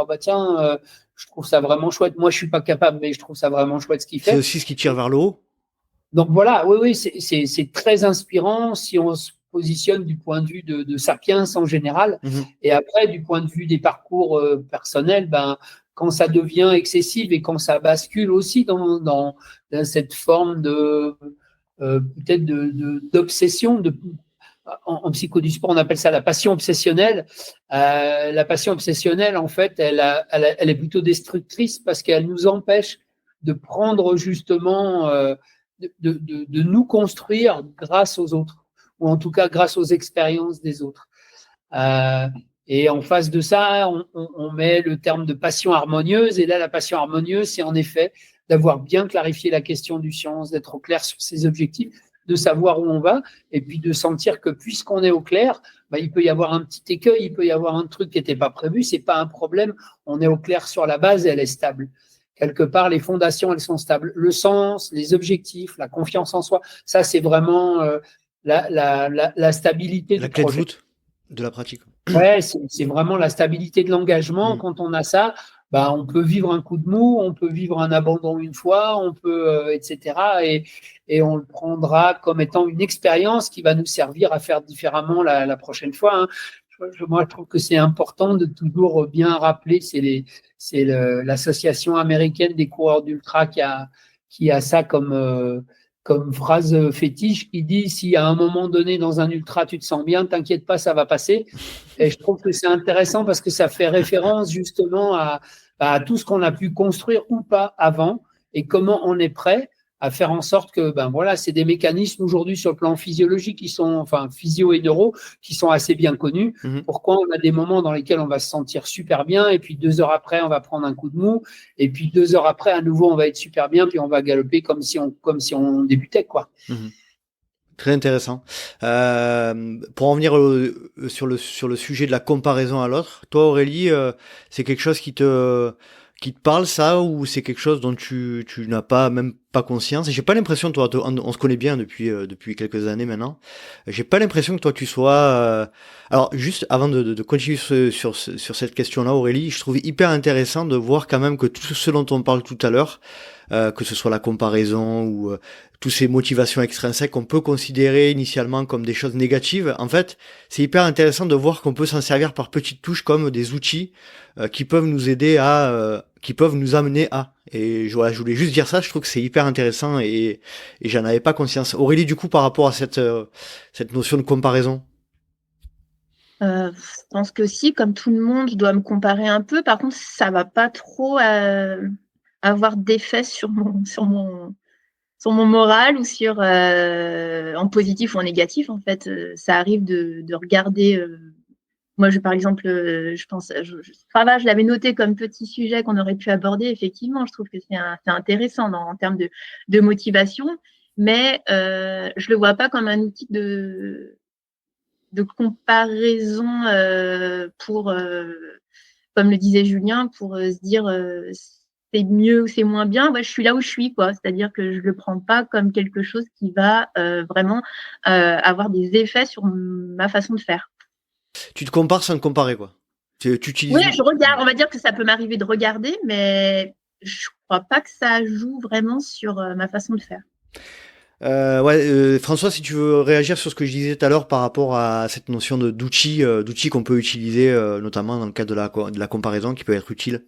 je trouve ça vraiment chouette. Moi, je suis pas capable, mais je trouve ça vraiment chouette ce qu'il fait.
C'est aussi ce qui tire vers le haut.
Donc voilà, oui, c'est très inspirant si on se positionne du point de vue de Sapiens en général. Et après, du point de vue des parcours personnels, quand ça devient excessif et quand ça bascule aussi dans cette forme de peut-être d'obsession, en psycho du sport, on appelle ça la passion obsessionnelle. La passion obsessionnelle, en fait, elle est plutôt destructrice parce qu'elle nous empêche de prendre justement, de nous construire grâce aux autres, ou en tout cas grâce aux expériences des autres. Et en face de ça, on met le terme de passion harmonieuse. Et là, la passion harmonieuse, c'est en effet d'avoir bien clarifié la question du sens, d'être au clair sur ses objectifs, de savoir où on va, et puis de sentir que puisqu'on est au clair, il peut y avoir un petit écueil, il peut y avoir un truc qui n'était pas prévu, c'est pas un problème, on est au clair sur la base et elle est stable. Quelque part, les fondations, elles sont stables. Le sens, les objectifs, la confiance en soi, ça, c'est vraiment la stabilité
la
du
clé
projet.
de voûte de la pratique.
Ouais, c'est vraiment la stabilité de l'engagement. Quand on a ça, on peut vivre un coup de mou, on peut vivre un abandon une fois, on peut, etc. Et on le prendra comme étant une expérience qui va nous servir à faire différemment la prochaine fois. Moi, je trouve que c'est important de toujours bien rappeler. C'est l'association américaine des coureurs d'ultra qui a ça comme phrase fétiche qui dit si à un moment donné dans un ultra tu te sens bien, t'inquiète pas, ça va passer. Et je trouve que c'est intéressant parce que ça fait référence justement à tout ce qu'on a pu construire ou pas avant et comment on est prêt à faire en sorte que, c'est des mécanismes aujourd'hui sur le plan physiologique physio et neuro, qui sont assez bien connus. Pourquoi on a des moments dans lesquels on va se sentir super bien, et puis 2 heures après, on va prendre un coup de mou, et puis 2 heures après, à nouveau, on va être super bien, puis on va galoper comme si on débutait, quoi.
Très intéressant. Pour en venir sur le sujet de la comparaison à l'autre, toi Aurélie, c'est quelque chose qui te parle, ça, ou c'est quelque chose dont tu n'as même pas conscience? Et j'ai pas l'impression, toi, on se connaît bien depuis quelques années maintenant. J'ai pas l'impression que toi tu sois. Alors juste avant de continuer sur cette question-là, Aurélie, je trouve hyper intéressant de voir quand même que tout ce dont on parle tout à l'heure, que ce soit la comparaison ou toutes ces motivations extrinsèques qu'on peut considérer initialement comme des choses négatives, en fait, c'est hyper intéressant de voir qu'on peut s'en servir par petites touches comme des outils qui peuvent nous aider qui peuvent nous amener à. Et je voulais juste dire ça, je trouve que c'est hyper intéressant et j'en avais pas conscience. Aurélie, du coup, par rapport à cette notion de comparaison.
Je pense que si, comme tout le monde, je dois me comparer un peu. Par contre, ça va pas trop avoir d'effet sur mon moral ou en positif ou en négatif. En fait, ça arrive de regarder. Moi, par exemple, je pense, Strava, je l'avais noté comme petit sujet qu'on aurait pu aborder. Effectivement, je trouve que c'est intéressant en termes de motivation, mais je le vois pas comme un outil de comparaison pour, comme le disait Julien, pour se dire c'est mieux ou c'est moins bien. Moi, je suis là où je suis, quoi. C'est-à-dire que je le prends pas comme quelque chose qui va vraiment avoir des effets sur ma façon de faire.
Tu te compares sans te comparer, quoi. Tu utilises.
Oui, je regarde. On va dire que ça peut m'arriver de regarder, mais je crois pas que ça joue vraiment sur ma façon de faire.
François, si tu veux réagir sur ce que je disais tout à l'heure par rapport à cette notion d'outils qu'on peut utiliser, notamment dans le cadre de la comparaison, qui peut être utile.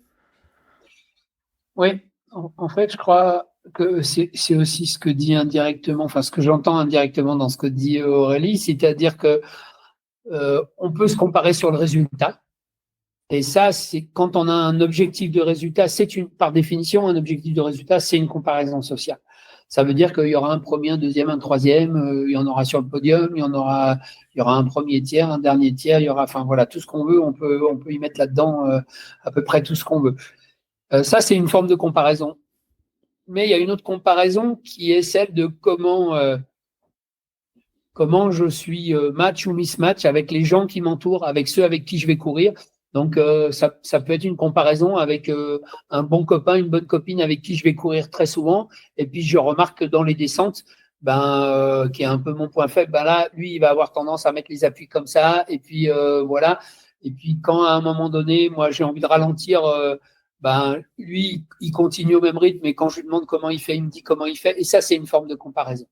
Oui, en fait, je crois que c'est aussi ce que dit indirectement, ce que j'entends indirectement dans ce que dit Aurélie, c'est-à-dire que on peut se comparer sur le résultat. Et ça, c'est quand on a un objectif de résultat, par définition, un objectif de résultat, c'est une comparaison sociale. Ça veut dire qu'il y aura un premier, un deuxième, un troisième, il y en aura sur le podium, il y aura un premier tiers, un dernier tiers, il y aura, tout ce qu'on veut, on peut y mettre là-dedans à peu près tout ce qu'on veut. Ça, c'est une forme de comparaison. Mais il y a une autre comparaison qui est celle de comment je suis match ou mismatch avec les gens qui m'entourent, avec ceux avec qui je vais courir. Donc, ça peut être une comparaison avec un bon copain, une bonne copine avec qui je vais courir très souvent. Et puis, je remarque que dans les descentes, qui est un peu mon point faible, là, lui, il va avoir tendance à mettre les appuis comme ça. Et puis, voilà. Et puis, quand à un moment donné, moi, j'ai envie de ralentir, lui, il continue au même rythme. Et quand je lui demande comment il fait, il me dit comment il fait. Et ça, c'est une forme de comparaison.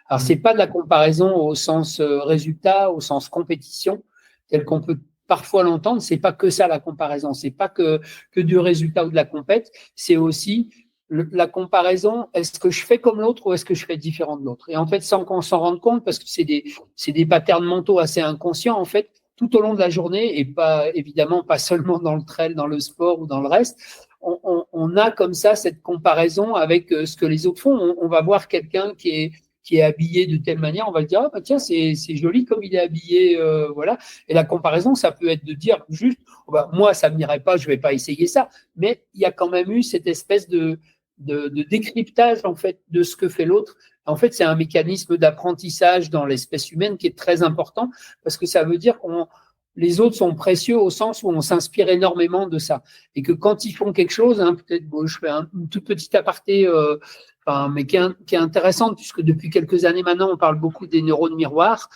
Alors, c'est pas de la comparaison au sens résultat, au sens compétition, tel qu'on peut parfois l'entendre. C'est pas que ça, la comparaison. C'est pas que du résultat ou de la compète. C'est aussi la comparaison. Est-ce que je fais comme l'autre ou est-ce que je fais différent de l'autre? Et en fait, sans qu'on s'en rende compte, parce que c'est des patterns mentaux assez inconscients, en fait, tout au long de la journée, et évidemment pas seulement dans le trail, dans le sport ou dans le reste, on a comme ça cette comparaison avec ce que les autres font. On va voir quelqu'un qui est habillé de telle manière, on va le dire, tiens, c'est joli comme il est habillé, voilà. Et la comparaison, ça peut être de dire juste, moi, ça ne m'irait pas, je ne vais pas essayer ça. Mais il y a quand même eu cette espèce de décryptage, en fait, de ce que fait l'autre. En fait, c'est un mécanisme d'apprentissage dans l'espèce humaine qui est très important, parce que ça veut dire les autres sont précieux au sens où on s'inspire énormément de ça. Et que quand ils font quelque chose, peut-être, je fais une toute petite aparté, mais qui est intéressante, puisque depuis quelques années maintenant, on parle beaucoup des neurones miroirs,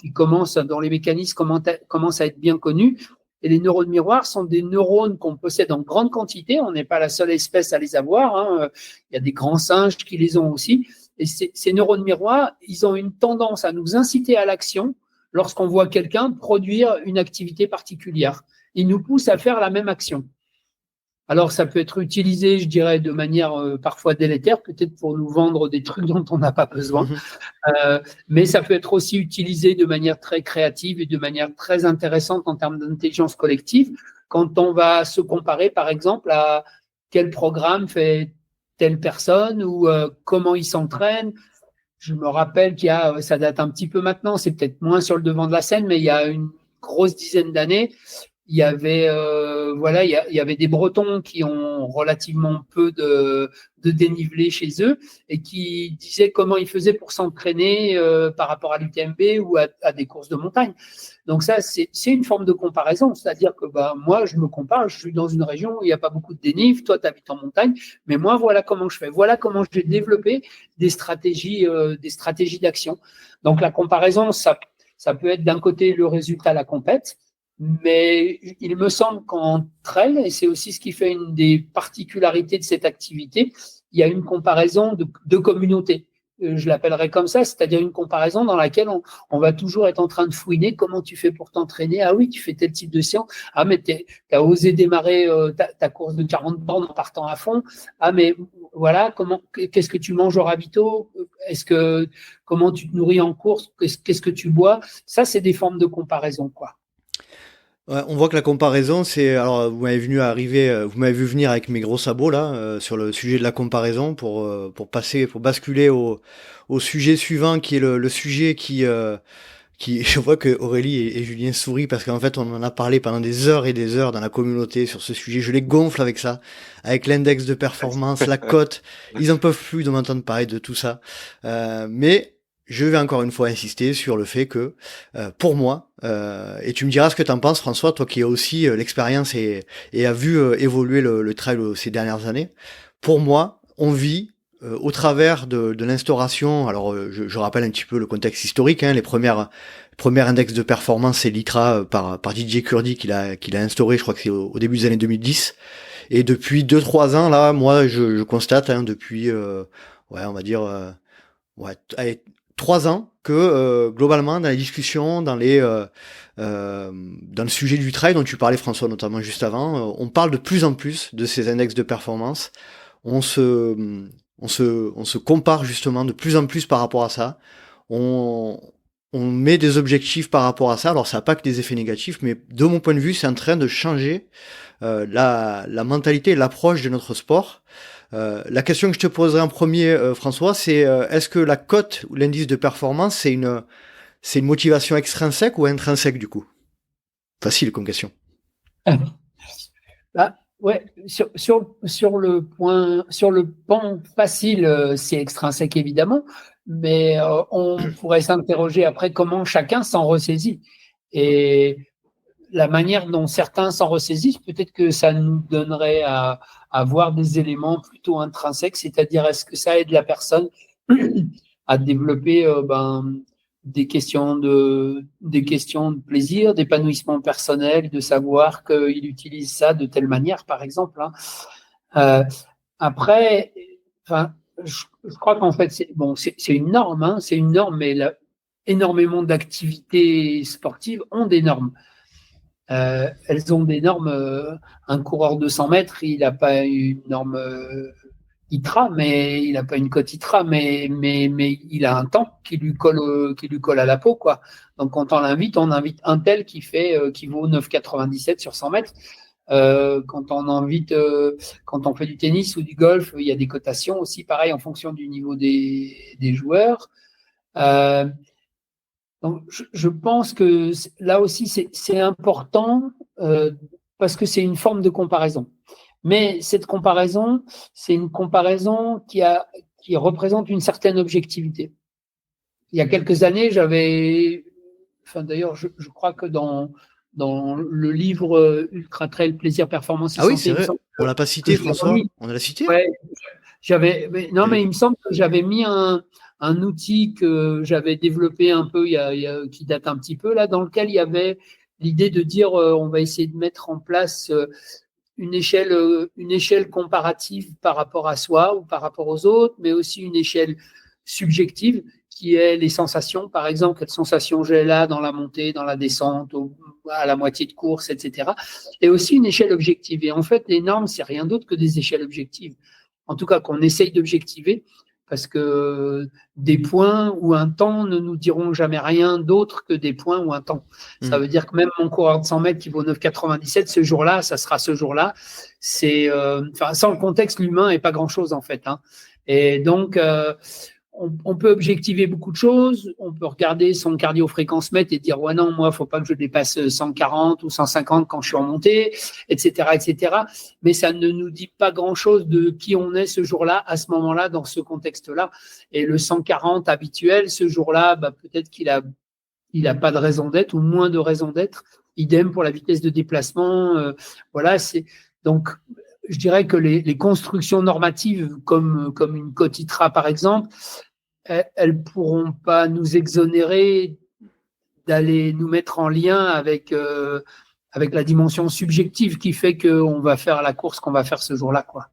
qui commencent, dans les mécanismes, commencent à être bien connus. Et les neurones miroirs sont des neurones qu'on possède en grande quantité. On n'est pas la seule espèce à les avoir. Il y a des grands singes qui les ont aussi. Et ces neurones miroirs, ils ont une tendance à nous inciter à l'action lorsqu'on voit quelqu'un produire une activité particulière. Ils nous poussent à faire la même action. Alors, ça peut être utilisé, je dirais, de manière parfois délétère, peut-être pour nous vendre des trucs dont on n'a pas besoin. Mais ça peut être aussi utilisé de manière très créative et de manière très intéressante en termes d'intelligence collective, quand on va se comparer, par exemple, à quel programme fait telle personne ou comment il s'entraîne. Je me rappelle ça date un petit peu maintenant, c'est peut-être moins sur le devant de la scène, mais il y a une grosse dizaine d'années, il y avait il y avait des Bretons qui ont relativement peu de dénivelé chez eux et qui disaient comment ils faisaient pour s'entraîner par rapport à l'UTMB ou à des courses de montagne. Donc ça, c'est une forme de comparaison, c'est-à-dire que moi, je me compare, je suis dans une région où il n'y a pas beaucoup de dénive, toi, tu habites en montagne, mais moi, voilà comment je fais, voilà comment j'ai développé des stratégies d'action. Donc la comparaison, ça peut être d'un côté le résultat à la compète, mais il me semble qu'en trail, et c'est aussi ce qui fait une des particularités de cette activité, il y a une comparaison de communauté. Je l'appellerais comme ça, c'est-à-dire une comparaison dans laquelle on va toujours être en train de fouiner comment tu fais pour t'entraîner. Ah oui, tu fais tel type de séance. Ah, mais tu as osé démarrer ta course de 40 bornes en partant à fond. Ah, mais voilà, qu'est-ce que tu manges au ravito? Comment tu te nourris en course? Qu'est-ce que tu bois? Ça, c'est des formes de comparaison, quoi.
Ouais, on voit que la comparaison, alors vous m'avez vu venir avec mes gros sabots là sur le sujet de la comparaison pour basculer au sujet suivant qui est le sujet qui je vois que Aurélie et Julien sourient parce qu'en fait on en a parlé pendant des heures et des heures dans la communauté sur ce sujet. Je les gonfle avec ça, avec l'index de performance, la cote. Ils en peuvent plus de m'entendre parler de tout ça, mais je vais encore une fois insister sur le fait que, pour moi, et tu me diras ce que t'en penses, François, toi qui as aussi l'expérience et a vu évoluer le trail ces dernières années. Pour moi, on vit au travers de l'instauration. Alors, je rappelle un petit peu le contexte historique. Les premiers index de performance, c'est l'ITRA par Didier Kurdy qui l'a instauré. Je crois que c'est au début des années 2010. Et depuis 2-3 ans, là, moi, je constate depuis, on va dire, 3 ans que globalement dans les discussions, dans le sujet du trail dont tu parlais François notamment juste avant, on parle de plus en plus de ces index de performance. On se compare justement de plus en plus par rapport à ça. On met des objectifs par rapport à ça. Alors ça n'a pas que des effets négatifs, mais de mon point de vue, c'est en train de changer la mentalité et l'approche de notre sport. La question que je te poserai en premier, François, c'est est-ce que la cote ou l'indice de performance, c'est une motivation extrinsèque ou intrinsèque du coup? Facile comme question.
Ouais, sur le pan facile, c'est extrinsèque évidemment, mais on pourrait s'interroger après comment chacun s'en ressaisit. Et la manière dont certains s'en ressaisissent, peut-être que ça nous donnerait à voir des éléments plutôt intrinsèques, c'est-à-dire est-ce que ça aide la personne à développer des questions de plaisir, d'épanouissement personnel, de savoir qu'il utilise ça de telle manière, par exemple. Après, je crois qu'en fait, c'est une norme, c'est une norme, mais énormément d'activités sportives ont des normes. Elles ont des normes. Un coureur de 100 mètres, il n'a pas une norme ITRA, mais il n'a pas une cote ITRA, mais il a un temps qui lui colle à la peau, quoi. Donc quand on invite un tel qui vaut 9,97 sur 100 mètres. Quand on fait du tennis ou du golf, il y a des cotations aussi, pareil en fonction du niveau des joueurs. Donc, je pense que là aussi, c'est important parce que c'est une forme de comparaison. Mais cette comparaison, c'est une comparaison qui représente une certaine objectivité. Il y a quelques années, d'ailleurs, je crois que dans le livre Ultra Trail Plaisir, Performance et
Santé.
Ah oui, c'est
vrai. On l'a pas cité, François. On l'a cité.
Ouais, mais il me semble que j'avais mis un outil que j'avais développé un peu, qui date un petit peu là, dans lequel il y avait l'idée de dire on va essayer de mettre en place une échelle comparative par rapport à soi ou par rapport aux autres, mais aussi une échelle subjective qui est les sensations. Par exemple, quelles sensations j'ai là dans la montée, dans la descente, à la moitié de course, etc. Et aussi une échelle objective. Et en fait, les normes, c'est rien d'autre que des échelles objectives. En tout cas, qu'on essaye d'objectiver. parce que des points ou un temps ne nous diront jamais rien d'autre que des points ou un temps. Ça veut dire que même mon coureur de 100 mètres qui vaut 9,97, ce jour-là, ça sera ce jour-là. C'est, sans le contexte, l'humain n'est pas grand-chose en fait. Hein. Et donc, on peut objectiver beaucoup de choses. On peut regarder son cardio-fréquence mètre et dire, ouais, non, moi, il ne faut pas que je dépasse 140 ou 150 quand je suis en montée, etc., etc. Mais ça ne nous dit pas grand-chose de qui on est ce jour-là, à ce moment-là, dans ce contexte-là. Et le 140 habituel, ce jour-là, peut-être qu'il a pas de raison d'être ou moins de raison d'être. Idem pour la vitesse de déplacement. Voilà, donc, je dirais que les constructions normatives, comme une cote ITRA, par exemple, elles pourront pas nous exonérer d'aller nous mettre en lien avec la dimension subjective qui fait qu'on va faire la course qu'on va faire ce jour-là, quoi.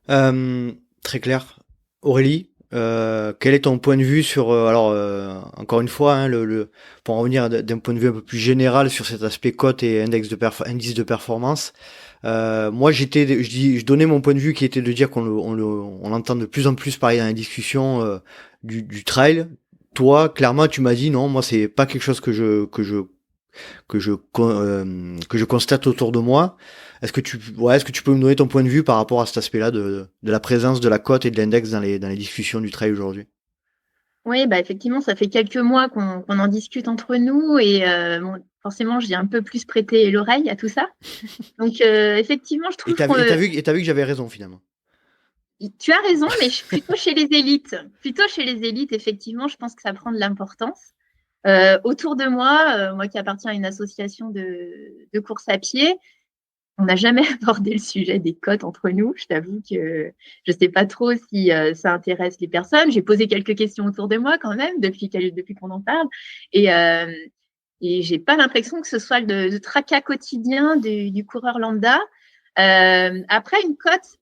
Très clair. Aurélie, quel est ton point de vue sur encore une fois, hein, pour en revenir d'un point de vue un peu plus général sur cet aspect cote et indice de performance. Moi, je donnais mon point de vue qui était de dire on entend de plus en plus parler dans les discussions du trail. Toi, clairement, tu m'as dit non, moi c'est pas quelque chose que je constate autour de moi. Est-ce que tu peux me donner ton point de vue par rapport à cet aspect-là de la présence de la cote et de l'index dans les discussions du trail aujourd'hui?
Oui, effectivement, ça fait quelques mois qu'on en discute entre nous et forcément, j'ai un peu plus prêté l'oreille à tout ça. Donc, effectivement, je trouve
que... Et t'as vu que j'avais raison, finalement.
Tu as raison, mais je suis plutôt chez les élites. Plutôt chez les élites, effectivement, je pense que ça prend de l'importance. Autour de moi, moi qui appartiens à une association de course à pied, on n'a jamais abordé le sujet des cotes entre nous. Je t'avoue que je ne sais pas trop si ça intéresse les personnes. J'ai posé quelques questions autour de moi quand même depuis qu'on en parle. Et je n'ai pas l'impression que ce soit le tracas quotidien du coureur lambda. Après, une cote,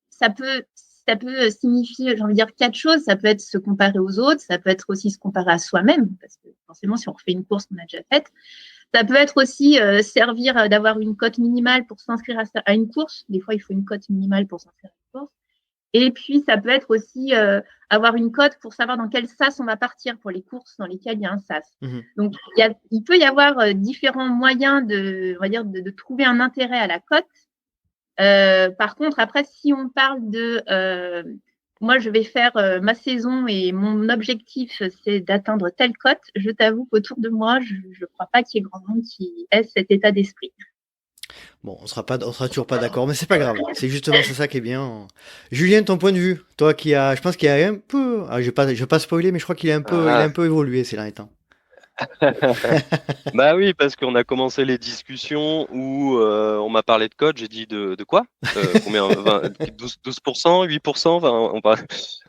ça peut signifier, j'ai envie de dire, 4 choses. Ça peut être se comparer aux autres, ça peut être aussi se comparer à soi-même, parce que forcément, si on refait une course qu'on a déjà faite, ça peut être aussi servir d'avoir une cote minimale pour s'inscrire à une course. Des fois, il faut une cote minimale pour s'inscrire à une course. Et puis, ça peut être aussi avoir une cote pour savoir dans quel sas on va partir pour les courses dans lesquelles il y a un sas. Mmh. Donc, il peut y avoir différents moyens de trouver un intérêt à la cote. Par contre, après, si on parle de moi, je vais faire ma saison et mon objectif, c'est d'atteindre telle cote, je t'avoue qu'autour de moi, je ne crois pas qu'il y ait grand monde qui ait cet état d'esprit.
Bon, on sera toujours pas d'accord, mais c'est pas grave. C'est justement ça qui est bien. Julien, ton point de vue, toi je pense qu'il a un peu, je vais pas spoiler, mais je crois qu'il a un peu évolué ces derniers temps.
Bah oui, parce qu'on a commencé les discussions où on m'a parlé de code, j'ai dit de quoi combien 12%, 8%,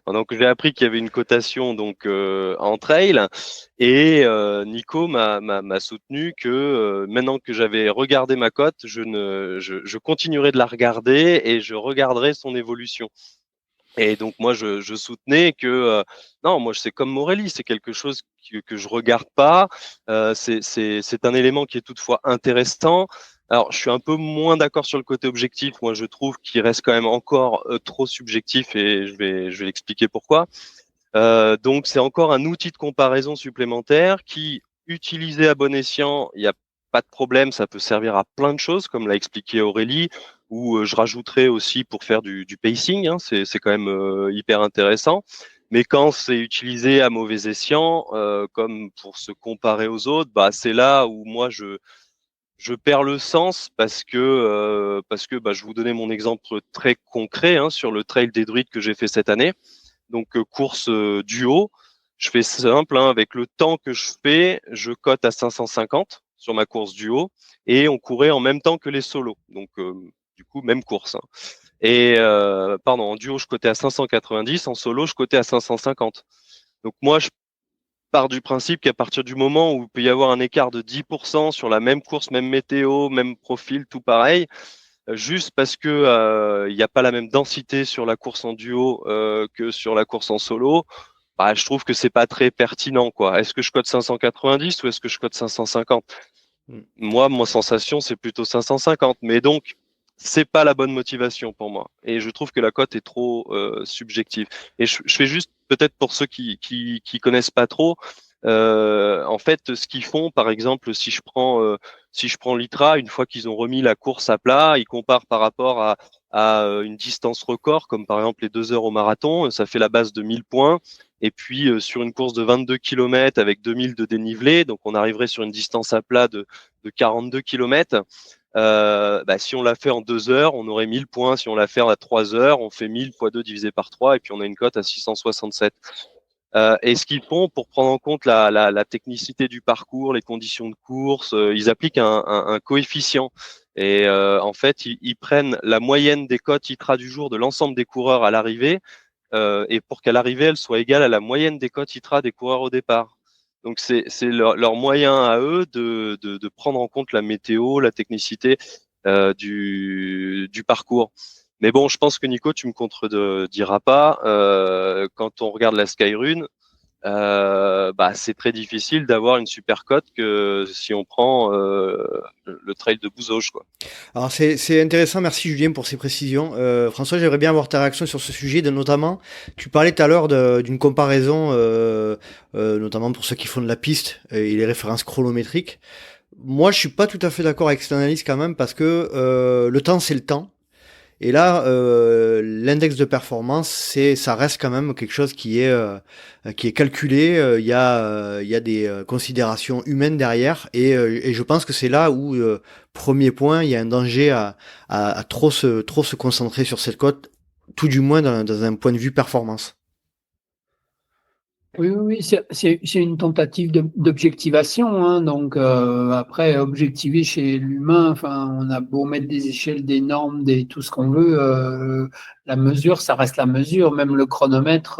donc j'ai appris qu'il y avait une cotation donc en trail et Nico m'a soutenu que maintenant que j'avais regardé ma cote, je continuerai de la regarder et je regarderai son évolution. Et donc moi je soutenais que non, moi c'est comme Aurélie, c'est quelque chose que je regarde pas. C'est un élément qui est toutefois intéressant. Alors je suis un peu moins d'accord sur le côté objectif. Moi je trouve qu'il reste quand même encore trop subjectif et je vais l'expliquer pourquoi. Donc c'est encore un outil de comparaison supplémentaire qui, utilisé à bon escient, il n'y a pas de problème, ça peut servir à plein de choses, comme l'a expliqué Aurélie, ou je rajouterais aussi pour faire du pacing, hein, c'est quand même hyper intéressant. Mais quand c'est utilisé à mauvais escient, comme pour se comparer aux autres, c'est là où moi je perds le sens parce que je vais vous donner mon exemple très concret hein, sur le trail des druides que j'ai fait cette année. Donc course duo, je fais simple hein, avec le temps que je fais, je cote à 550 sur ma course duo et on courait en même temps que les solos. Donc du coup même course. Hein. Et en duo je cotais à 590, en solo je cotais à 550. Donc moi je pars du principe qu'à partir du moment où il peut y avoir un écart de 10% sur la même course, même météo, même profil, tout pareil, juste parce que il n'y a pas la même densité sur la course en duo que sur la course en solo, je trouve que c'est pas très pertinent quoi. Est-ce que je cote 590 ou est-ce que je cote 550 ? Moi, ma sensation, c'est plutôt 550. Mais donc, c'est pas la bonne motivation pour moi. Et je trouve que la cote est trop subjective. Et je fais juste, peut-être pour ceux qui connaissent pas trop, en fait, ce qu'ils font, par exemple, si je prends l'ITRA, une fois qu'ils ont remis la course à plat, ils comparent par rapport à une distance record, comme par exemple les 2 heures au marathon, ça fait la base de 1000 points. Et puis sur une course de 22 km avec 2000 de dénivelé, donc on arriverait sur une distance à plat de 42 km. Si on l'a fait en 2 heures, on aurait 1000 points. Si on l'a fait à 3 heures, on fait 1000 fois 2 divisé par 3 et puis on a une cote à 667. Et ce qu'ils font pour prendre en compte la technicité du parcours, les conditions de course, ils appliquent un coefficient. Et en fait, ils prennent la moyenne des cotes ITRA du jour de l'ensemble des coureurs à l'arrivée, et pour qu'à l'arrivée, elle soit égale à la moyenne des cotes ITRA des coureurs au départ. Donc c'est leur moyen à eux de prendre en compte la météo, la technicité du parcours. Mais bon, je pense que Nico, tu me contrediras pas. Quand on regarde la Skyrun, c'est très difficile d'avoir une super cote que si on prend le trail de Bouzauges, quoi.
Alors c'est intéressant, merci Julien pour ces précisions. François, j'aimerais bien avoir ta réaction sur ce sujet, notamment, tu parlais tout à l'heure d'une comparaison, notamment pour ceux qui font de la piste et les références chronométriques. Moi, je suis pas tout à fait d'accord avec cette analyse quand même, parce que le temps, c'est le temps. Et là, l'index de performance, ça reste quand même quelque chose qui est calculé. Il y a des considérations humaines derrière, et je pense que c'est là où, premier point, il y a un danger à trop se concentrer sur cette cote, tout du moins dans un point de vue performance.
Oui, c'est une tentative d'objectivation, hein. Donc après, objectiver chez l'humain, enfin, on a beau mettre des échelles, des normes, tout ce qu'on veut, la mesure, ça reste la mesure. Même le chronomètre,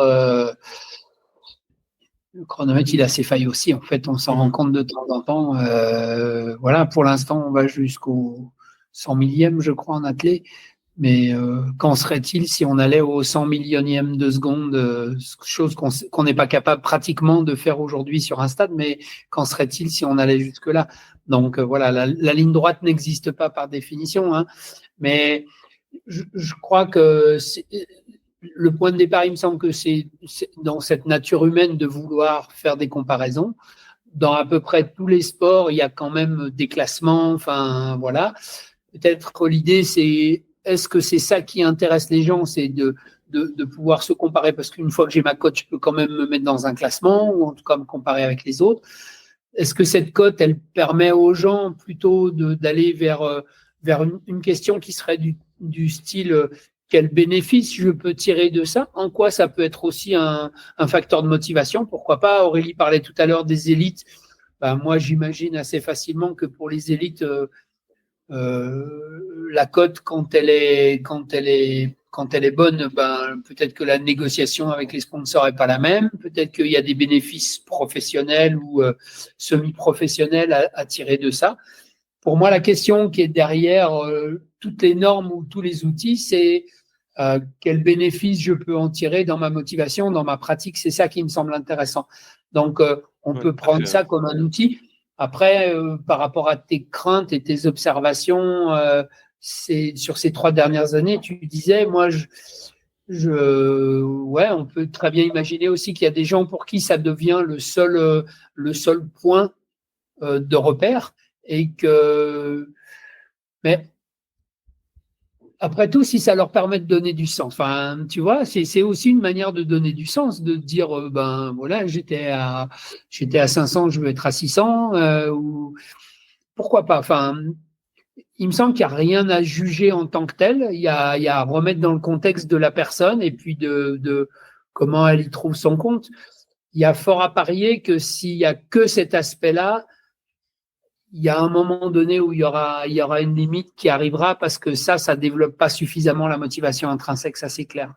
il a ses failles aussi. En fait, on s'en rend compte de temps en temps. Voilà, pour l'instant, on va jusqu'au 100 millième, je crois, en athlée. Mais qu'en serait-il si on allait au 100 millionième de seconde, chose qu'on n'est pas capable pratiquement de faire aujourd'hui sur un stade, mais qu'en serait-il si on allait jusque-là? Donc voilà, la ligne droite n'existe pas par définition, hein, mais je crois que le point de départ, il me semble que c'est dans cette nature humaine de vouloir faire des comparaisons. Dans à peu près tous les sports, il y a quand même des classements, enfin voilà. Peut-être l'idée, c'est est-ce que c'est ça qui intéresse les gens, c'est de pouvoir se comparer, parce qu'une fois que j'ai ma cote, je peux quand même me mettre dans un classement, ou en tout cas me comparer avec les autres. Est-ce que cette cote, elle permet aux gens plutôt d'aller vers une question qui serait du style quel bénéfice je peux tirer de ça? En quoi ça peut être aussi un facteur de motivation? Pourquoi pas? Aurélie parlait tout à l'heure des élites. Ben, moi, j'imagine assez facilement que pour les élites, la cote, quand elle est bonne, ben, peut-être que la négociation avec les sponsors est pas la même. Peut-être qu'il y a des bénéfices professionnels ou semi-professionnels à tirer de ça. Pour moi, la question qui est derrière toutes les normes ou tous les outils, c'est quel bénéfice je peux en tirer dans ma motivation, dans ma pratique. C'est ça qui me semble intéressant. Donc, on peut prendre ça comme un outil. Après, par rapport à tes craintes et tes observations, sur ces 3 dernières années, tu disais, moi, on peut très bien imaginer aussi qu'il y a des gens pour qui ça devient le seul point de repère, et que, mais après tout, si ça leur permet de donner du sens, enfin, tu vois, c'est aussi une manière de donner du sens, de dire, ben voilà, j'étais à 500, je veux être à 600, ou pourquoi pas. Enfin, il me semble qu'il n'y a rien à juger en tant que tel. Il y a à remettre dans le contexte de la personne et puis de comment elle y trouve son compte. Il y a fort à parier que s'il y a que cet aspect-là, il y a un moment donné où il y aura une limite qui arrivera, parce que ça développe pas suffisamment la motivation intrinsèque, ça c'est clair.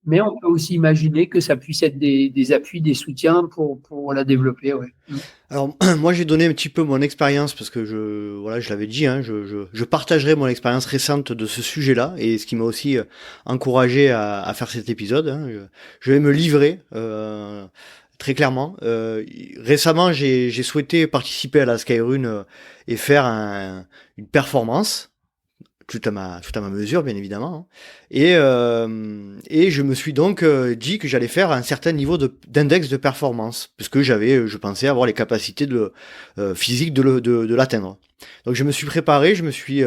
Mais on peut aussi imaginer que ça puisse être des appuis, des soutiens pour la développer, ouais.
Alors moi j'ai donné un petit peu mon expérience, parce que je l'avais dit, hein, je partagerai mon expérience récente de ce sujet-là, et ce qui m'a aussi encouragé à faire cet épisode, hein. Je vais me livrer. Très clairement. Récemment, j'ai souhaité participer à la Skyrun et faire une performance, tout à ma mesure, bien évidemment. Hein. Et je me suis donc dit que j'allais faire un certain niveau d'index de performance, puisque je pensais avoir les capacités physiques de l'atteindre. Donc je me suis préparé, je me suis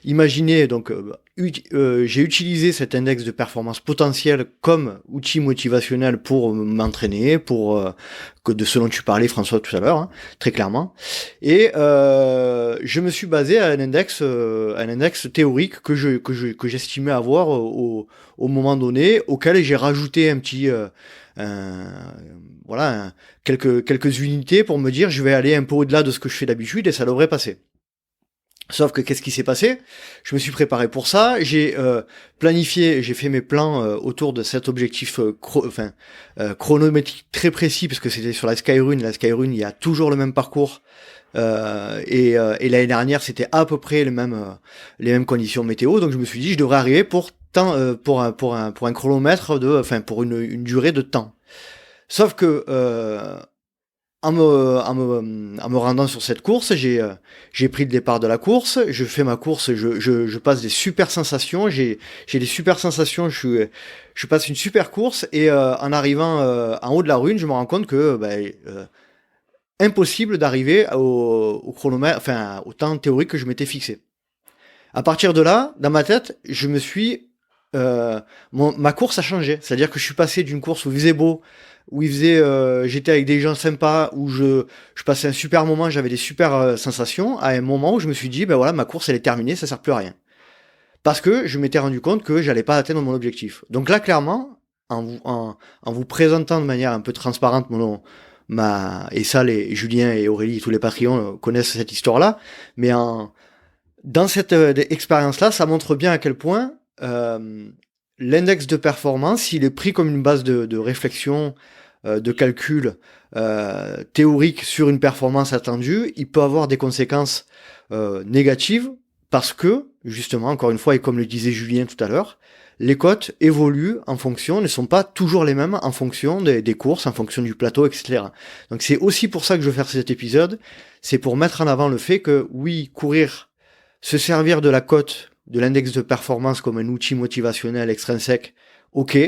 imaginé, donc j'ai utilisé cet index de performance potentielle comme outil motivationnel pour m'entraîner, de ce dont tu parlais François tout à l'heure, hein, très clairement. Et je me suis basé à un index théorique que j'estimais avoir au moment donné, auquel j'ai rajouté un petit quelques unités pour me dire je vais aller un peu au-delà de ce que je fais d'habitude et ça devrait passer. Sauf que qu'est-ce qui s'est passé? Je me suis préparé pour ça, j'ai planifié, j'ai fait mes plans autour de cet objectif chronométrique très précis, parce que c'était sur la Skyrun. La Skyrun, il y a toujours le même parcours. Et l'année dernière, c'était à peu près les mêmes conditions météo. Donc je me suis dit, je devrais arriver pour un chronomètre pour une durée de temps. Sauf que en me rendant sur cette course, j'ai pris le départ de la course, je fais ma course, je passe des super sensations, j'ai des super sensations, je passe une super course et en arrivant en haut de la rune, je me rends compte que impossible d'arriver au chronomètre, enfin au temps théorique que je m'étais fixé. À partir de là, dans ma tête, je me suis ma course a changé, c'est-à-dire que je suis passé d'une course où il faisait beau, où j'étais avec des gens sympas, où je passais un super moment, j'avais des super sensations, à un moment où je me suis dit, ben voilà, ma course elle est terminée, ça sert plus à rien. Parce que je m'étais rendu compte que j'allais pas atteindre mon objectif. Donc là, clairement, en vous présentant de manière un peu transparente et ça, Julien et Aurélie, tous les Patreons connaissent cette histoire-là, mais dans cette expérience-là, ça montre bien à quel point l'index de performance, il est pris comme une base de réflexion, de calcul théorique sur une performance attendue. Il peut avoir des conséquences négatives parce que, justement, encore une fois, et comme le disait Julien tout à l'heure, les cotes évoluent ne sont pas toujours les mêmes en fonction des courses, en fonction du plateau, etc. Donc c'est aussi pour ça que je veux faire cet épisode, c'est pour mettre en avant le fait que, oui, courir, se servir de la cote, de l'index de performance comme un outil motivationnel extrinsèque, ok,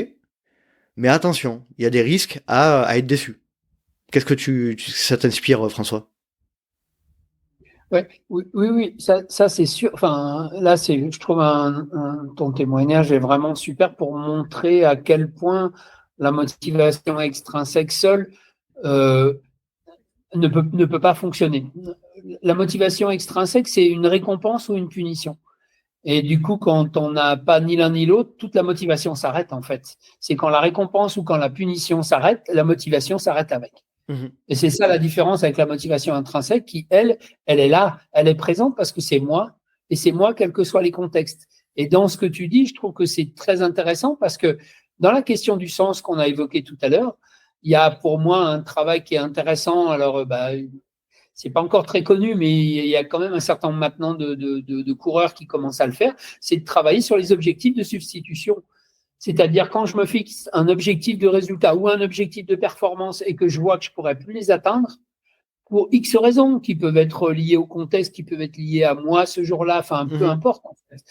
mais attention, il y a des risques à être déçu. Qu'est-ce que ça t'inspire, François?
Ouais, oui, ça c'est sûr. Enfin, là, je trouve ton témoignage est vraiment super pour montrer à quel point la motivation extrinsèque seule ne peut pas fonctionner. La motivation extrinsèque, c'est une récompense ou une punition. Et du coup, quand on n'a pas ni l'un ni l'autre, toute la motivation s'arrête en fait. C'est quand la récompense ou quand la punition s'arrête, la motivation s'arrête avec. Mmh. Et c'est ça la différence avec la motivation intrinsèque qui, elle est là, elle est présente parce que c'est moi, et c'est moi quels que soient les contextes. Et dans ce que tu dis, je trouve que c'est très intéressant parce que dans la question du sens qu'on a évoqué tout à l'heure, il y a pour moi un travail qui est intéressant. Alors, c'est pas encore très connu, mais il y a quand même un certain nombre maintenant de coureurs qui commencent à le faire, c'est de travailler sur les objectifs de substitution. C'est-à-dire quand je me fixe un objectif de résultat ou un objectif de performance et que je vois que je pourrais plus les atteindre, pour X raisons qui peuvent être liées au contexte, qui peuvent être liées à moi ce jour-là, enfin peu importe en fait.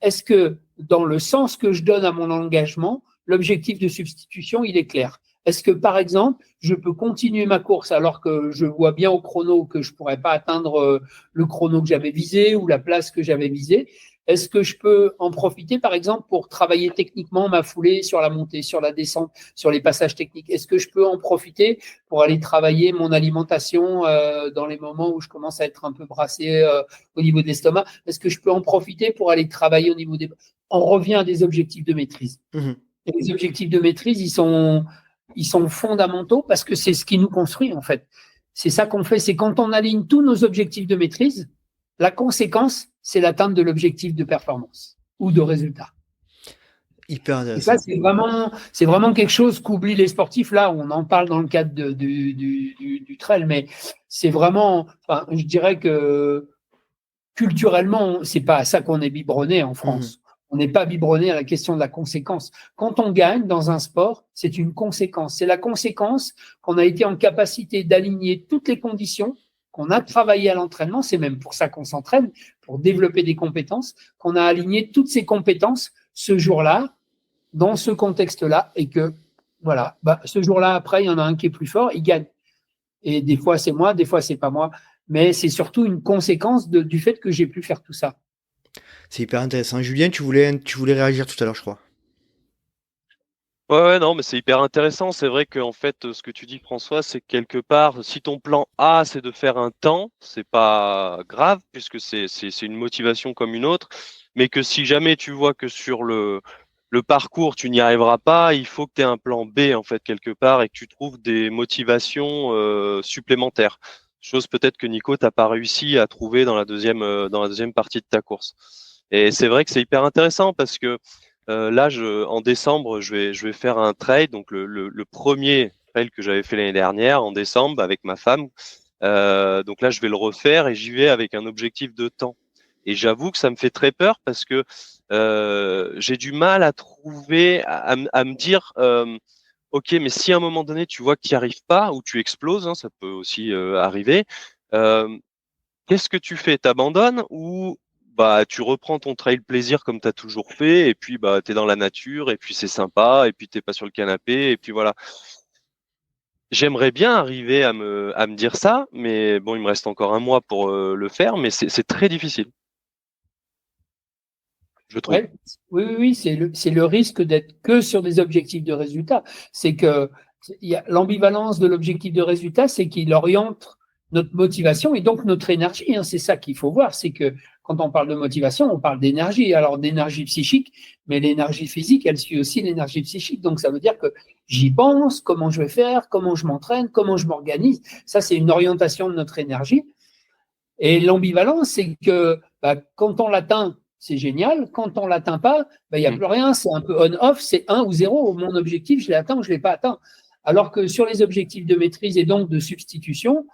Est-ce que dans le sens que je donne à mon engagement, l'objectif de substitution, il est clair? Est-ce que, par exemple, je peux continuer ma course alors que je vois bien au chrono que je pourrais pas atteindre le chrono que j'avais visé ou la place que j'avais visée? Est-ce que je peux en profiter, par exemple, pour travailler techniquement ma foulée sur la montée, sur la descente, sur les passages techniques? Est-ce que je peux en profiter pour aller travailler mon alimentation dans les moments où je commence à être un peu brassé au niveau de l'estomac? Est-ce que je peux en profiter pour aller travailler au niveau des... On revient à des objectifs de maîtrise. Et les objectifs de maîtrise, ils sont fondamentaux parce que c'est ce qui nous construit, en fait. C'est ça qu'on fait, c'est quand on aligne tous nos objectifs de maîtrise, la conséquence, c'est l'atteinte de l'objectif de performance ou de résultat.
Hyper intéressant.
Et ça, c'est vraiment quelque chose qu'oublient les sportifs. Là, on en parle dans le cadre du trail, mais c'est vraiment, enfin, je dirais que culturellement, c'est pas à ça qu'on est biberonné en France. On n'est pas biberonné à la question de la conséquence. Quand on gagne dans un sport, c'est une conséquence. C'est la conséquence qu'on a été en capacité d'aligner toutes les conditions qu'on a travaillé à l'entraînement, c'est même pour ça qu'on s'entraîne, pour développer des compétences, qu'on a aligné toutes ces compétences ce jour-là, dans ce contexte-là, et que, voilà, ce jour-là, après, il y en a un qui est plus fort, il gagne. Et des fois, c'est moi, des fois, c'est pas moi. Mais c'est surtout une conséquence du fait que j'ai pu faire tout ça.
C'est hyper intéressant. Julien, tu voulais réagir tout à l'heure, je crois.
Ouais, non, mais c'est hyper intéressant. C'est vrai qu'en fait, ce que tu dis, François, c'est que quelque part, si ton plan A, c'est de faire un temps, c'est pas grave, puisque c'est une motivation comme une autre. Mais que si jamais tu vois que sur le parcours, tu n'y arriveras pas, il faut que tu aies un plan B, en fait, quelque part, et que tu trouves des motivations supplémentaires. Chose peut-être que Nico, t'as pas réussi à trouver dans la deuxième partie de ta course. Et c'est vrai que c'est hyper intéressant parce que là, en décembre, je vais faire un trail, donc le premier trail que j'avais fait l'année dernière en décembre avec ma femme. Donc là, je vais le refaire et j'y vais avec un objectif de temps. Et j'avoue que ça me fait très peur parce que j'ai du mal à trouver, à me dire, ok, mais si à un moment donné tu vois que tu n'y arrives pas ou tu exploses, hein, ça peut aussi arriver. Qu'est-ce que tu fais? T'abandonnes ou bah tu reprends ton trail plaisir comme tu as toujours fait et puis bah tu es dans la nature et puis c'est sympa et puis t'es pas sur le canapé et puis voilà. J'aimerais bien arriver à me dire ça, mais bon, il me reste encore un mois pour le faire, mais c'est très difficile. Je trouve.
Ouais. Oui, c'est le risque d'être que sur des objectifs de résultat. C'est que l'ambivalence de l'objectif de résultat, c'est qu'il oriente notre motivation et donc notre énergie. Hein. C'est ça qu'il faut voir. C'est que quand on parle de motivation, on parle d'énergie. Alors d'énergie psychique, mais l'énergie physique, elle suit aussi l'énergie psychique. Donc ça veut dire que j'y pense, comment je vais faire, comment je m'entraîne, comment je m'organise. Ça, c'est une orientation de notre énergie. Et l'ambivalence, c'est que quand on l'atteint, c'est génial. Quand on ne l'atteint pas, il n'y a plus rien. C'est un peu on-off, c'est 1 ou 0. Mon objectif, je l'ai atteint ou je ne l'ai pas atteint. Alors que sur les objectifs de maîtrise et donc de substitution,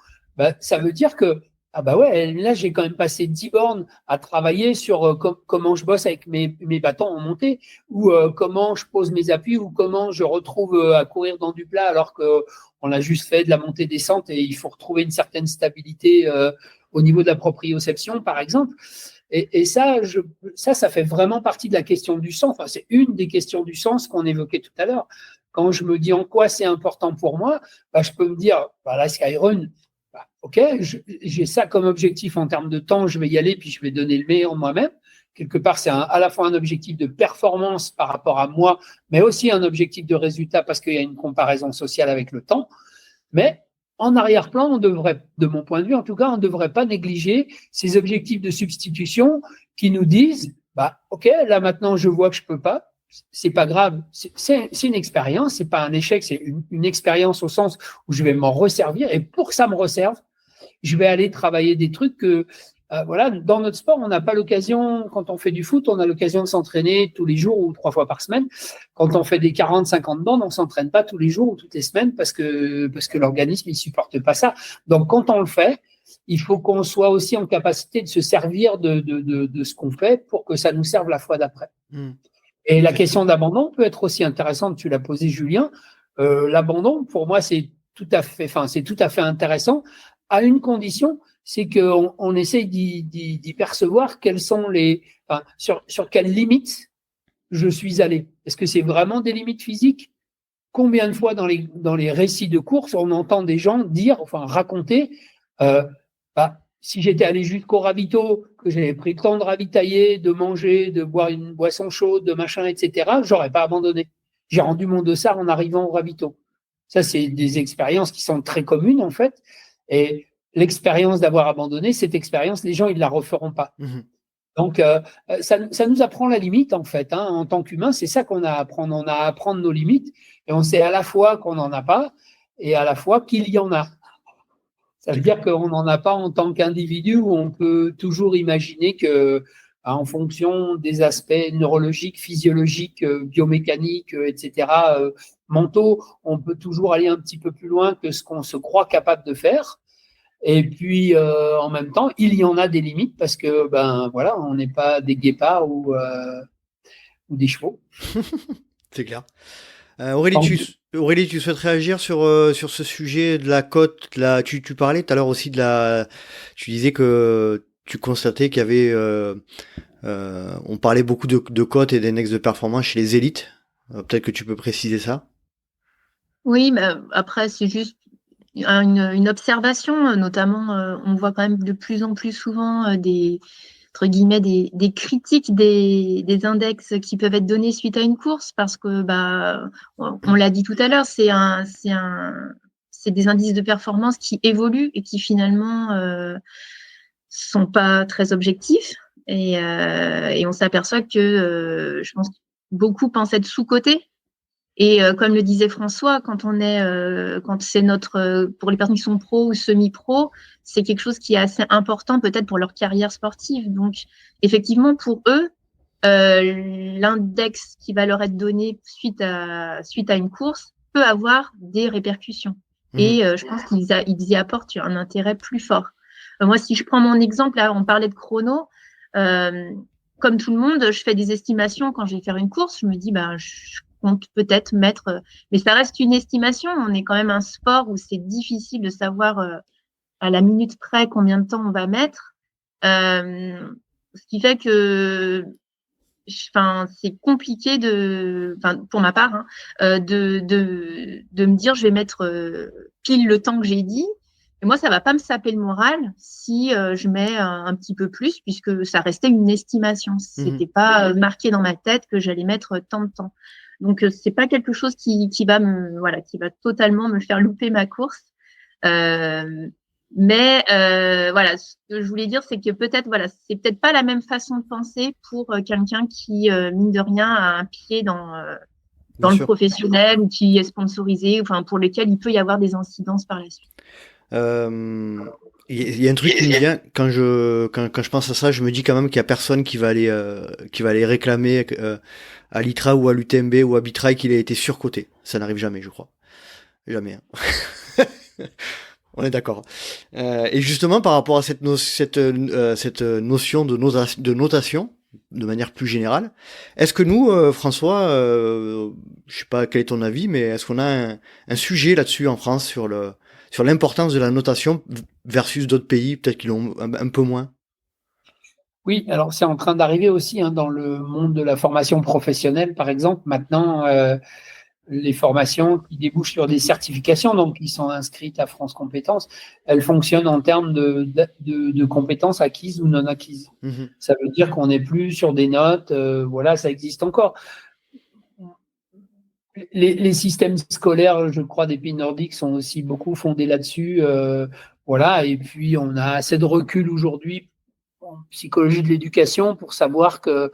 ça veut dire que là, j'ai quand même passé 10 bornes à travailler sur comment je bosse avec mes bâtons en montée, ou comment je pose mes appuis, ou comment je retrouve à courir dans du plat alors qu'on a juste fait de la montée-descente et il faut retrouver une certaine stabilité au niveau de la proprioception, par exemple. Et ça fait vraiment partie de la question du sens. Enfin, c'est une des questions du sens qu'on évoquait tout à l'heure. Quand je me dis en quoi c'est important pour moi, je peux me dire, la Skyrun, ok, j'ai ça comme objectif en termes de temps, je vais y aller, puis je vais donner le meilleur de moi-même. Quelque part, c'est à la fois un objectif de performance par rapport à moi, mais aussi un objectif de résultat parce qu'il y a une comparaison sociale avec le temps. Mais en arrière-plan, on devrait, de mon point de vue en tout cas, on ne devrait pas négliger ces objectifs de substitution qui nous disent, ok, là maintenant je vois que je peux pas, c'est pas grave, c'est une expérience, c'est pas un échec, c'est une expérience au sens où je vais m'en resservir et pour que ça me resserve, je vais aller travailler des trucs que dans notre sport, on n'a pas l'occasion, quand on fait du foot, on a l'occasion de s'entraîner tous les jours ou 3 fois par semaine. Quand on fait des 40-50 bandes, on ne s'entraîne pas tous les jours ou toutes les semaines parce que l'organisme ne supporte pas ça. Donc, quand on le fait, il faut qu'on soit aussi en capacité de se servir de ce qu'on fait pour que ça nous serve la fois d'après. Et la question d'abandon peut être aussi intéressante, tu l'as posé, Julien. L'abandon, pour moi, c'est tout à fait intéressant à une condition, c'est qu'on essaye d'y percevoir quelles sont sur quelles limites je suis allé. Est-ce que c'est vraiment des limites physiques? Combien de fois dans les récits de course, on entend des gens raconter, si j'étais allé jusqu'au ravito, que j'avais pris le temps de ravitailler, de manger, de boire une boisson chaude, de machin, etc., j'aurais pas abandonné. J'ai rendu mon dossard en arrivant au ravito. Ça, c'est des expériences qui sont très communes, en fait. Et l'expérience d'avoir abandonné, cette expérience, les gens, ils ne la referont pas. Donc, ça nous apprend la limite, en fait. Hein. En tant qu'humain, c'est ça qu'on a à apprendre. On a à apprendre nos limites et on sait à la fois qu'on n'en a pas et à la fois qu'il y en a. Ça veut dire qu'on n'en a pas en tant qu'individu où on peut toujours imaginer que, en fonction des aspects neurologiques, physiologiques, biomécaniques, etc., mentaux, on peut toujours aller un petit peu plus loin que ce qu'on se croit capable de faire. Et puis, en même temps, il y en a des limites parce que, on n'est pas des guépards ou des chevaux.
C'est clair. Aurélie, Aurélie, tu souhaites réagir sur ce sujet de la cote? Tu parlais tout à l'heure aussi tu disais que tu constatais qu'il y avait, on parlait beaucoup de cotes et d'index de performance chez les élites. Peut-être que tu peux préciser ça.
Oui, mais après, c'est juste une observation. Notamment, on voit quand même de plus en plus souvent entre guillemets, des critiques des index qui peuvent être donnés suite à une course, parce que on l'a dit tout à l'heure, c'est des indices de performance qui évoluent et qui finalement sont pas très objectifs. Et on s'aperçoit que je pense que beaucoup pensent être sous-cotés. Et comme le disait François, quand c'est pour les personnes qui sont pro ou semi-pro, c'est quelque chose qui est assez important peut-être pour leur carrière sportive. Donc, effectivement, pour eux, l'index qui va leur être donné suite à une course peut avoir des répercussions. Et je pense qu'ils y apportent un intérêt plus fort. Moi, si je prends mon exemple, là, on parlait de chrono. Comme tout le monde, je fais des estimations quand je vais faire une course. Je me dis, je compte peut-être mettre, mais ça reste une estimation. On est quand même un sport où c'est difficile de savoir à la minute près combien de temps on va mettre. Ce qui fait que, c'est compliqué pour ma part, de me dire je vais mettre pile le temps que j'ai dit. Et moi, ça va pas me saper le moral si je mets un petit peu plus, puisque ça restait une estimation. C'était pas marqué dans ma tête que j'allais mettre tant de temps. Donc, c'est pas quelque chose qui va totalement me faire louper ma course. Mais ce que je voulais dire, c'est que c'est peut-être pas la même façon de penser pour quelqu'un qui, mine de rien, a un pied dans le professionnel, ou qui est sponsorisé, pour lequel il peut y avoir des incidences par la suite.
Il y a un truc qui me vient quand je pense à ça, je me dis quand même qu'il y a personne qui va aller réclamer à l'ITRA ou à l'UTMB ou à Bitrail qu'il ait été surcoté. Ça n'arrive jamais, je crois. Jamais. Hein. On est d'accord. Et justement, par rapport à cette notion de notation, de manière plus générale, est-ce que nous, François, je sais pas quel est ton avis, mais est-ce qu'on a un sujet là-dessus en France sur l'importance de la notation versus d'autres pays, peut-être qu'ils l'ont un peu moins?
Oui, alors c'est en train d'arriver aussi dans le monde de la formation professionnelle, par exemple. Maintenant, les formations qui débouchent sur des certifications, donc qui sont inscrites à France Compétences, elles fonctionnent en termes de compétences acquises ou non acquises. Ça veut dire qu'on n'est plus sur des notes, ça existe encore. Les systèmes scolaires, je crois, des pays nordiques sont aussi beaucoup fondés là-dessus. Et puis on a assez de recul aujourd'hui en psychologie de l'éducation pour savoir qu'il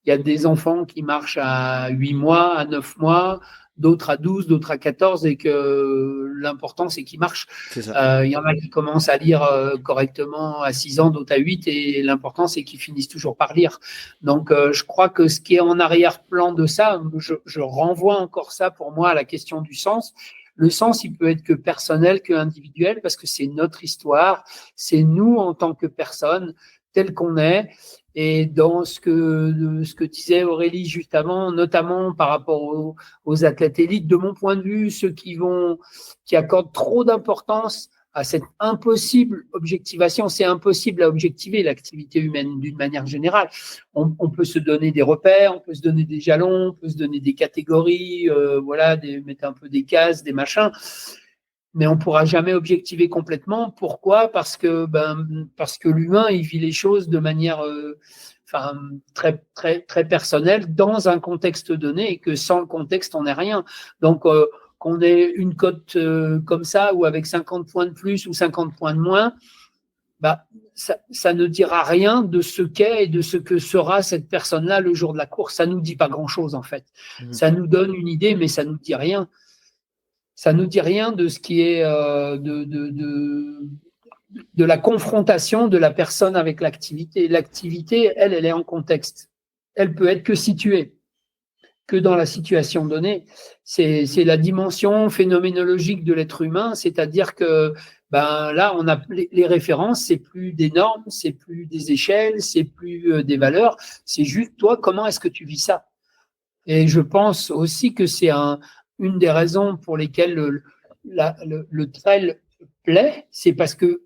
y a des enfants qui marchent à 8 mois, à 9 mois, d'autres à 12, d'autres à 14, et que l'important, c'est qu'ils marchent. Il y en a qui commencent à lire correctement à 6 ans, d'autres à 8, et l'important, c'est qu'ils finissent toujours par lire. Donc, je crois que ce qui est en arrière-plan de ça, je renvoie encore ça pour moi à la question du sens. Le sens, il peut être que personnel, que individuel, parce que c'est notre histoire, c'est nous en tant que personnes, tel qu'on est. Et dans ce que disait Aurélie juste avant, notamment par rapport aux athlètes élites, de mon point de vue, ceux qui accordent trop d'importance à cette impossible objectivation, c'est impossible à objectiver l'activité humaine d'une manière générale. On peut se donner des repères, on peut se donner des jalons, on peut se donner des catégories, mettre un peu des cases, des machins. Mais on ne pourra jamais objectiver complètement. Pourquoi ? Parce que l'humain, il vit les choses de manière très, très, très personnelle dans un contexte donné, et que sans le contexte, on n'est rien. Donc, qu'on ait une cote comme ça, ou avec 50 points de plus ou 50 points de moins, ça ne dira rien de ce qu'est et de ce que sera cette personne-là le jour de la course. Ça ne nous dit pas grand-chose, en fait. Ça nous donne une idée, mais ça ne nous dit rien. Ça ne nous dit rien de ce qui est de la confrontation de la personne avec l'activité. L'activité, elle est en contexte. Elle peut être que située, que dans la situation donnée. C'est la dimension phénoménologique de l'être humain, c'est-à-dire que là, on a les références, c'est plus des normes, c'est plus des échelles, c'est plus des valeurs, c'est juste toi, comment est-ce que tu vis ça ? Et je pense aussi que c'est une des raisons pour lesquelles le trail plaît, c'est parce que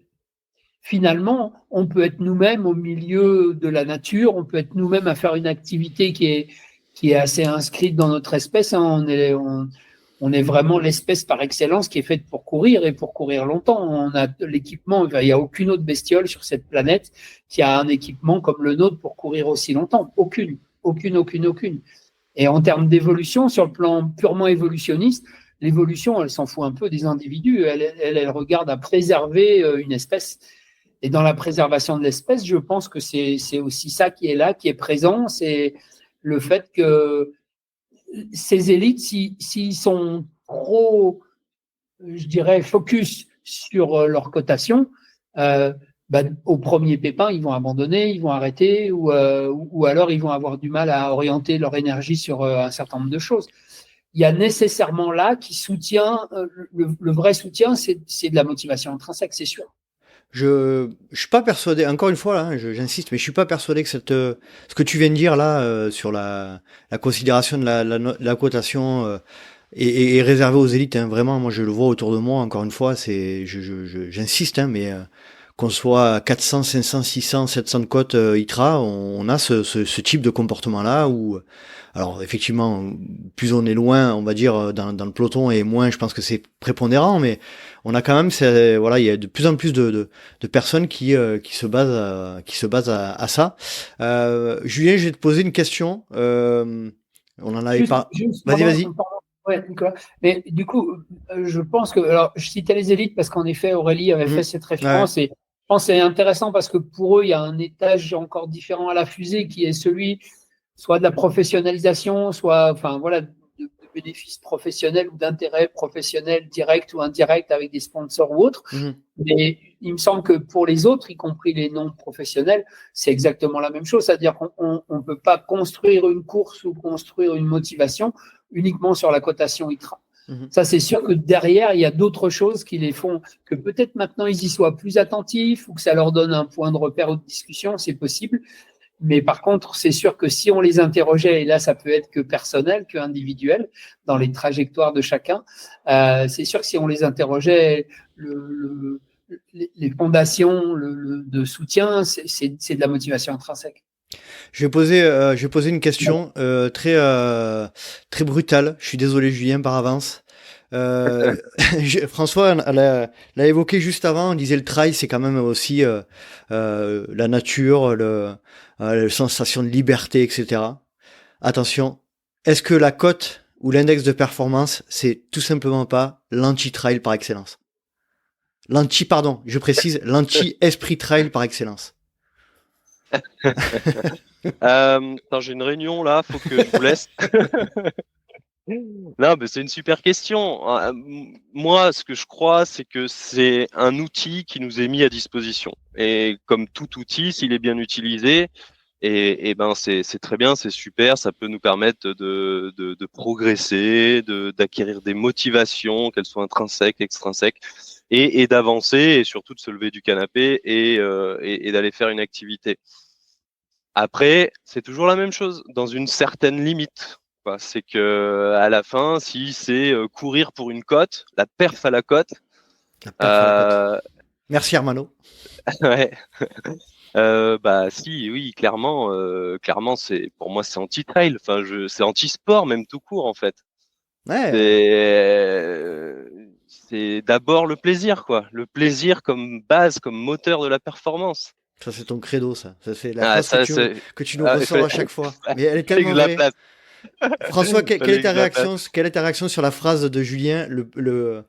finalement, on peut être nous-mêmes au milieu de la nature, on peut être nous-mêmes à faire une activité qui est assez inscrite dans notre espèce. Hein. On est vraiment l'espèce par excellence qui est faite pour courir et pour courir longtemps. On a l'équipement, il n'y a aucune autre bestiole sur cette planète qui a un équipement comme le nôtre pour courir aussi longtemps. Aucune. Et en termes d'évolution, sur le plan purement évolutionniste, l'évolution, elle s'en fout un peu des individus. Elle regarde à préserver une espèce. Et dans la préservation de l'espèce, je pense que c'est aussi ça qui est là, qui est présent. C'est le fait que ces élites, s'ils sont trop, je dirais, focus sur leur cotation, au premier pépin, ils vont abandonner, ils vont arrêter, ou alors ils vont avoir du mal à orienter leur énergie sur un certain nombre de choses. Il y a nécessairement là qui soutient, le vrai soutien, c'est de la motivation intrinsèque, c'est sûr.
Je suis pas persuadé, encore une fois là, j'insiste, mais je suis pas persuadé que ce que tu viens de dire là sur la considération de la cotation est réservée aux élites. Hein. Vraiment, moi je le vois autour de moi. Encore une fois, j'insiste, hein, mais qu'on soit à 400, 500, 600, 700 cotes ITRA, on a ce type de comportement là où, alors effectivement, plus on est loin, on va dire dans le peloton, et moins, je pense que c'est prépondérant, mais on a quand même, voilà, il y a de plus en plus de personnes qui se basent à ça. Julien, je vais te poser une question. On en avait pas. Vas-y.
Ouais, Nicolas. Mais du coup, je pense que, alors, je citais les élites parce qu'en effet, Aurélie avait fait cette référence, ouais. Et je pense que c'est intéressant parce que pour eux, il y a un étage encore différent à la fusée qui est celui soit de la professionnalisation, soit, enfin, voilà, de bénéfices professionnels ou d'intérêts professionnels directs ou indirects avec des sponsors ou autres. Mais il me semble que pour les autres, y compris les non professionnels, c'est exactement la même chose. C'est-à-dire qu'on ne peut pas construire une course ou construire une motivation uniquement sur la cotation ITRA. Ça, c'est sûr que derrière, il y a d'autres choses qui les font, que peut-être maintenant ils y soient plus attentifs ou que ça leur donne un point de repère ou de discussion, c'est possible. Mais par contre, c'est sûr que si on les interrogeait, et là, ça peut être que personnel, que individuel, dans les trajectoires de chacun, c'est sûr que si on les interrogeait, les fondations de soutien, c'est de la motivation intrinsèque.
Je vais poser une question très brutale. Je suis désolé, Julien, par avance. François l'a évoqué juste avant. On disait le trail, c'est quand même aussi la nature, la sensation de liberté, etc. Attention, est-ce que la cote ou l'index de performance, c'est tout simplement pas l'anti-trail par excellence? L'anti-esprit trail par excellence.
J'ai une réunion là, faut que je vous laisse. Non, mais c'est une super question. Moi, ce que je crois, c'est que c'est un outil qui nous est mis à disposition. Et comme tout outil, s'il est bien utilisé, et ben c'est très bien, c'est super. Ça peut nous permettre de progresser, d'acquérir des motivations, qu'elles soient intrinsèques, extrinsèques, et d'avancer, et surtout de se lever du canapé et d'aller faire une activité. Après, c'est toujours la même chose, dans une certaine limite. C'est que à la fin, si c'est courir pour une cote, la perf à la cote.
Merci Hermano.
Ouais. Si, oui, clairement, c'est pour moi c'est anti-trail. Enfin, c'est anti-sport même tout court en fait.
Ouais.
C'est d'abord le plaisir, quoi. Le plaisir comme base, comme moteur de la performance.
Ça c'est ton credo, ça. Ça c'est la phrase que tu nous ressors à chaque fois. Mais elle est tellement vraie. François, quelle est ta réaction sur la phrase de Julien, le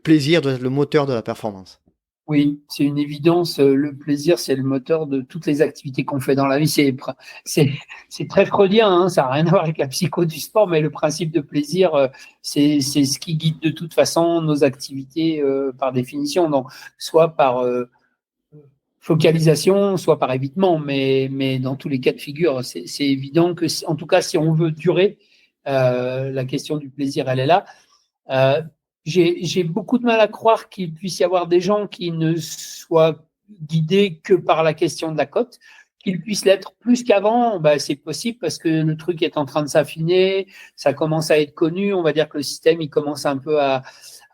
plaisir doit être le moteur de la performance?
Oui, c'est une évidence. Le plaisir, c'est le moteur de toutes les activités qu'on fait dans la vie. C'est très freudien, hein, ça n'a rien à voir avec la psycho du sport, mais le principe de plaisir, c'est ce qui guide de toute façon nos activités par définition. Donc, soit par focalisation, soit par évitement, mais dans tous les cas de figure, c'est évident que, en tout cas, si on veut durer, la question du plaisir, elle est là. J'ai beaucoup de mal à croire qu'il puisse y avoir des gens qui ne soient guidés que par la question de la cote, qu'il puisse l'être plus qu'avant, c'est possible parce que le truc est en train de s'affiner, ça commence à être connu. On va dire que le système, il commence un peu à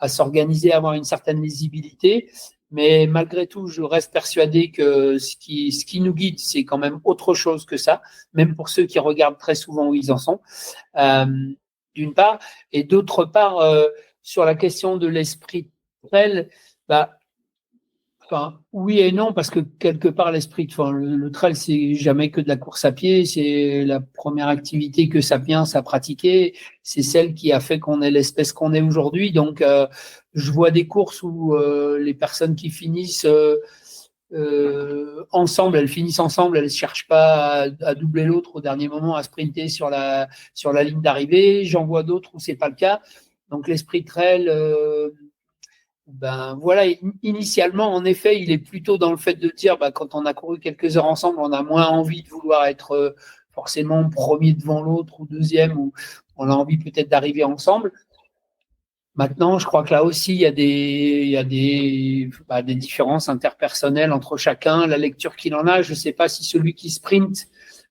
s'organiser, à avoir une certaine lisibilité. Mais malgré tout, je reste persuadé que ce qui nous guide, c'est quand même autre chose que ça, même pour ceux qui regardent très souvent où ils en sont, d'une part. Et d'autre part, sur la question de l'esprit trail, oui et non, parce que quelque part, le trail, c'est jamais que de la course à pied, c'est la première activité que Sapiens a pratiquée, c'est celle qui a fait qu'on est l'espèce qu'on est aujourd'hui. Donc, je vois des courses où les personnes qui finissent ensemble, elles finissent ensemble, elles ne cherchent pas à doubler l'autre au dernier moment, à sprinter sur la ligne d'arrivée. J'en vois d'autres où c'est pas le cas. Donc, l'esprit trail, voilà, initialement, en effet, il est plutôt dans le fait de dire, quand on a couru quelques heures ensemble, on a moins envie de vouloir être forcément premier devant l'autre ou deuxième, ou on a envie peut-être d'arriver ensemble. Maintenant, je crois que là aussi, il y a des différences interpersonnelles entre chacun, la lecture qu'il en a. Je ne sais pas si celui qui sprint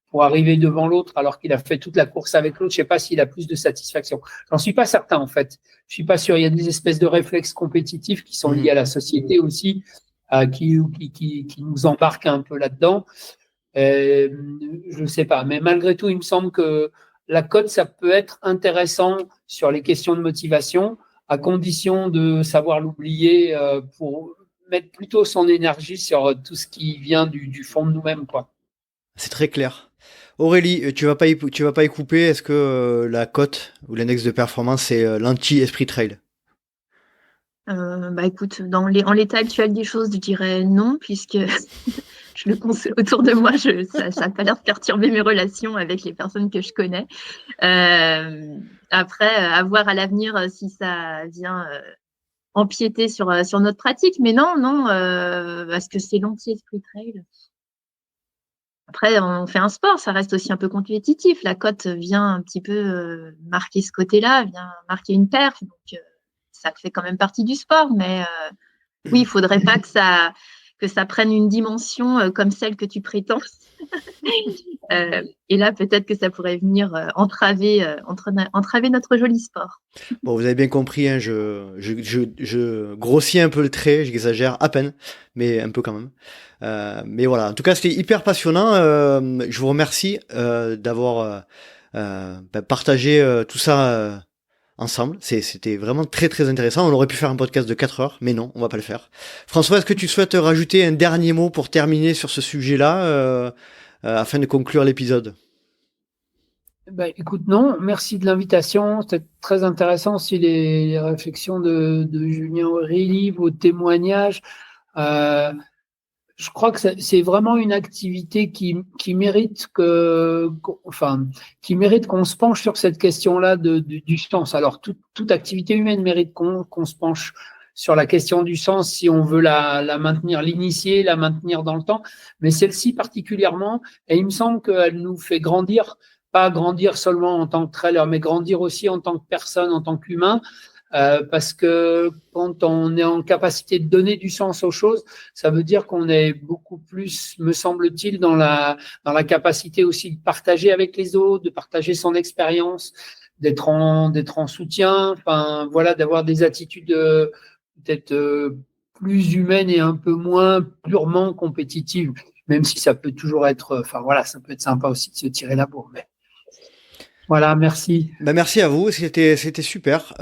pour arriver devant l'autre alors qu'il a fait toute la course avec l'autre, je sais pas s'il a plus de satisfaction. J'en suis pas certain, en fait. Je suis pas sûr. Il y a des espèces de réflexes compétitifs qui sont liés à la société aussi, qui nous embarquent un peu là-dedans. Je sais pas. Mais malgré tout, il me semble que la cote, ça peut être intéressant sur les questions de motivation, à condition de savoir l'oublier pour mettre plutôt son énergie sur tout ce qui vient du fond de nous-mêmes, quoi.
C'est très clair. Aurélie, tu vas pas y couper. Est-ce que la cote ou l'index de performance c'est l'anti-esprit trail?
Écoute, en l'état actuel des choses, je dirais non, puisque je le constate autour de moi, ça n'a pas l'air de perturber mes relations avec les personnes que je connais. Après, à voir à l'avenir si ça vient empiéter sur notre pratique, mais non, parce que c'est l'anti-esprit trail. Après, on fait un sport, ça reste aussi un peu compétitif. La cote vient un petit peu marquer ce côté-là, vient marquer une perf. Donc, ça fait quand même partie du sport. Mais oui, il ne faudrait pas que ça prenne une dimension comme celle que tu prétends. Et là, peut-être que ça pourrait venir entraver notre joli sport.
Bon, vous avez bien compris, hein, je grossis un peu le trait, j'exagère à peine, mais un peu quand même. Mais voilà, en tout cas, c'était hyper passionnant. Je vous remercie d'avoir partagé tout ça ensemble. C'était vraiment très très intéressant. On aurait pu faire un podcast de 4 heures, mais non, on va pas le faire. François, est-ce que tu souhaites rajouter un dernier mot pour terminer sur ce sujet-là afin de conclure l'épisode?
Écoute, non, merci de l'invitation. C'était très intéressant aussi les réflexions de Julien Aurélie, vos témoignages. Je crois que c'est vraiment une activité qui mérite qui mérite qu'on se penche sur cette question-là du sens. Alors, toute activité humaine mérite qu'on se penche sur la question du sens si on veut la maintenir, l'initier, la maintenir dans le temps. Mais celle-ci particulièrement, et il me semble qu'elle nous fait grandir, pas grandir seulement en tant que trailer, mais grandir aussi en tant que personne, en tant qu'humain. Parce que quand on est en capacité de donner du sens aux choses, ça veut dire qu'on est beaucoup plus, me semble-t-il, dans la capacité aussi de partager avec les autres, de partager son expérience, d'être en soutien, enfin voilà, d'avoir des attitudes peut-être plus humaines et un peu moins purement compétitives, même si ça peut toujours être, ça peut être sympa aussi de se tirer la bourre. Mais voilà, merci.
Merci à vous, c'était super.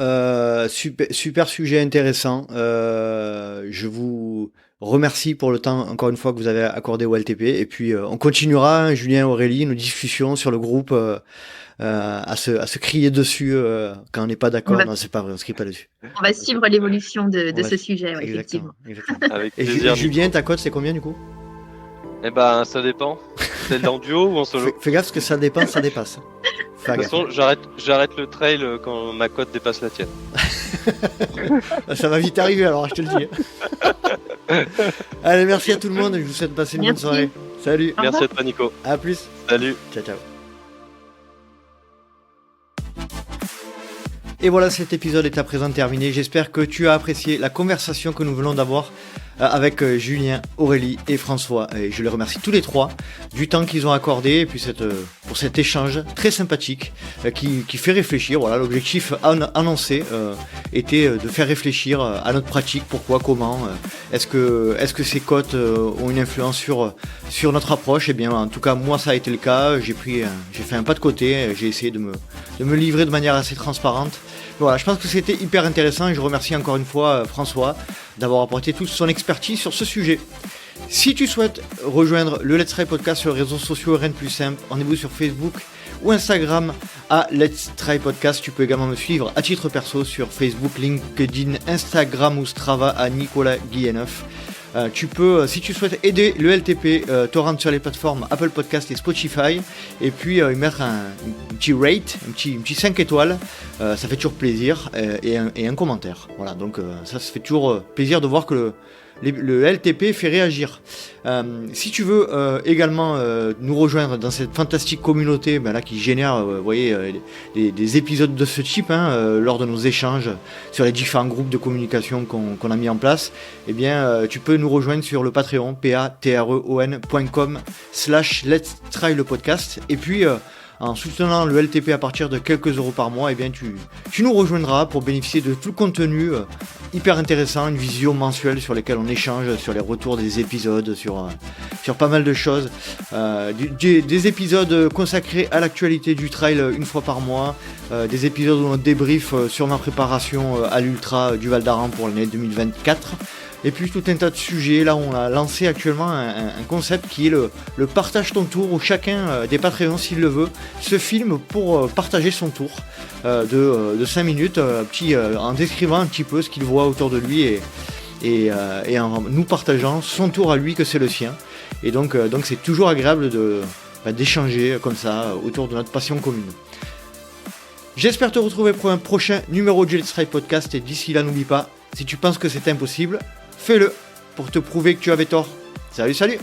Super sujet intéressant. Je vous remercie pour le temps, encore une fois, que vous avez accordé au LTP. Et puis, on continuera, hein, Julien, Aurélie, nos discussions sur le groupe à se crier dessus quand on n'est pas d'accord. Non, c'est pas vrai, on se crie pas dessus.
On va suivre l'évolution de ce sujet, ouais, effectivement.
Avec
et
plaisir,
Julien, ta cote, c'est combien du coup?
Ça dépend. C'est en duo ou en solo?
Fais gaffe, parce que ça dépend, ça dépasse.
De toute façon, j'arrête le trail quand ma cote dépasse la tienne.
Ça va vite arriver alors, je te le dis. Allez, merci à tout le monde, je vous souhaite de passer une bonne soirée. Salut.
Merci à toi, Nico.
À plus.
Salut.
Ciao, ciao. Et voilà, cet épisode est à présent terminé. J'espère que tu as apprécié la conversation que nous venons d'avoir avec Julien, Aurélie et François. Et je les remercie tous les trois du temps qu'ils ont accordé et puis pour cet échange très sympathique qui fait réfléchir. Voilà, l'objectif annoncé était de faire réfléchir à notre pratique, pourquoi, comment, est-ce que ces cotes ont une influence sur notre approche. Eh bien, en tout cas, moi, ça a été le cas. J'ai fait un pas de côté, j'ai essayé de me livrer de manière assez transparente. Voilà, je pense que c'était hyper intéressant et je remercie encore une fois François d'avoir apporté toute son expertise sur ce sujet. Si tu souhaites rejoindre le Let's Try Podcast sur les réseaux sociaux, rien de plus simple, rendez-vous sur Facebook ou Instagram à Let's Try Podcast. Tu peux également me suivre à titre perso sur Facebook, LinkedIn, Instagram ou Strava à Nicolas Guilleneuf. Tu peux, si tu souhaites aider le LTP, te rendre sur les plateformes Apple Podcast et Spotify et puis mettre un petit rate, un petit 5 étoiles, ça fait toujours plaisir, et un commentaire. Voilà, donc ça fait toujours plaisir de voir que le LTP fait réagir. Si tu veux également nous rejoindre dans cette fantastique communauté là, qui génère des épisodes de ce type lors de nos échanges sur les différents groupes de communication qu'on a mis en place, eh bien tu peux nous rejoindre sur le Patreon, patreon.com/Let's Try le podcast, et puis en soutenant le LTP à partir de quelques euros par mois, eh bien tu nous rejoindras pour bénéficier de tout le contenu hyper intéressant, une vision mensuelle sur laquelle on échange sur les retours des épisodes, sur pas mal de choses, des épisodes consacrés à l'actualité du trail une fois par mois, des épisodes où on débrief sur ma préparation à l'Ultra du Val d'Aran pour l'année 2024. Et puis tout un tas de sujets. Là, on a lancé actuellement un concept qui est le partage ton tour, où chacun des Patreons, s'il le veut, se filme pour partager son tour de 5 minutes, en décrivant un petit peu ce qu'il voit autour de lui et en nous partageant son tour à lui, que c'est le sien. Et donc c'est toujours agréable d'échanger comme ça autour de notre passion commune. J'espère te retrouver pour un prochain numéro du Let's Try Podcast, et d'ici là, n'oublie pas, si tu penses que c'est impossible, fais-le pour te prouver que tu avais tort. Salut!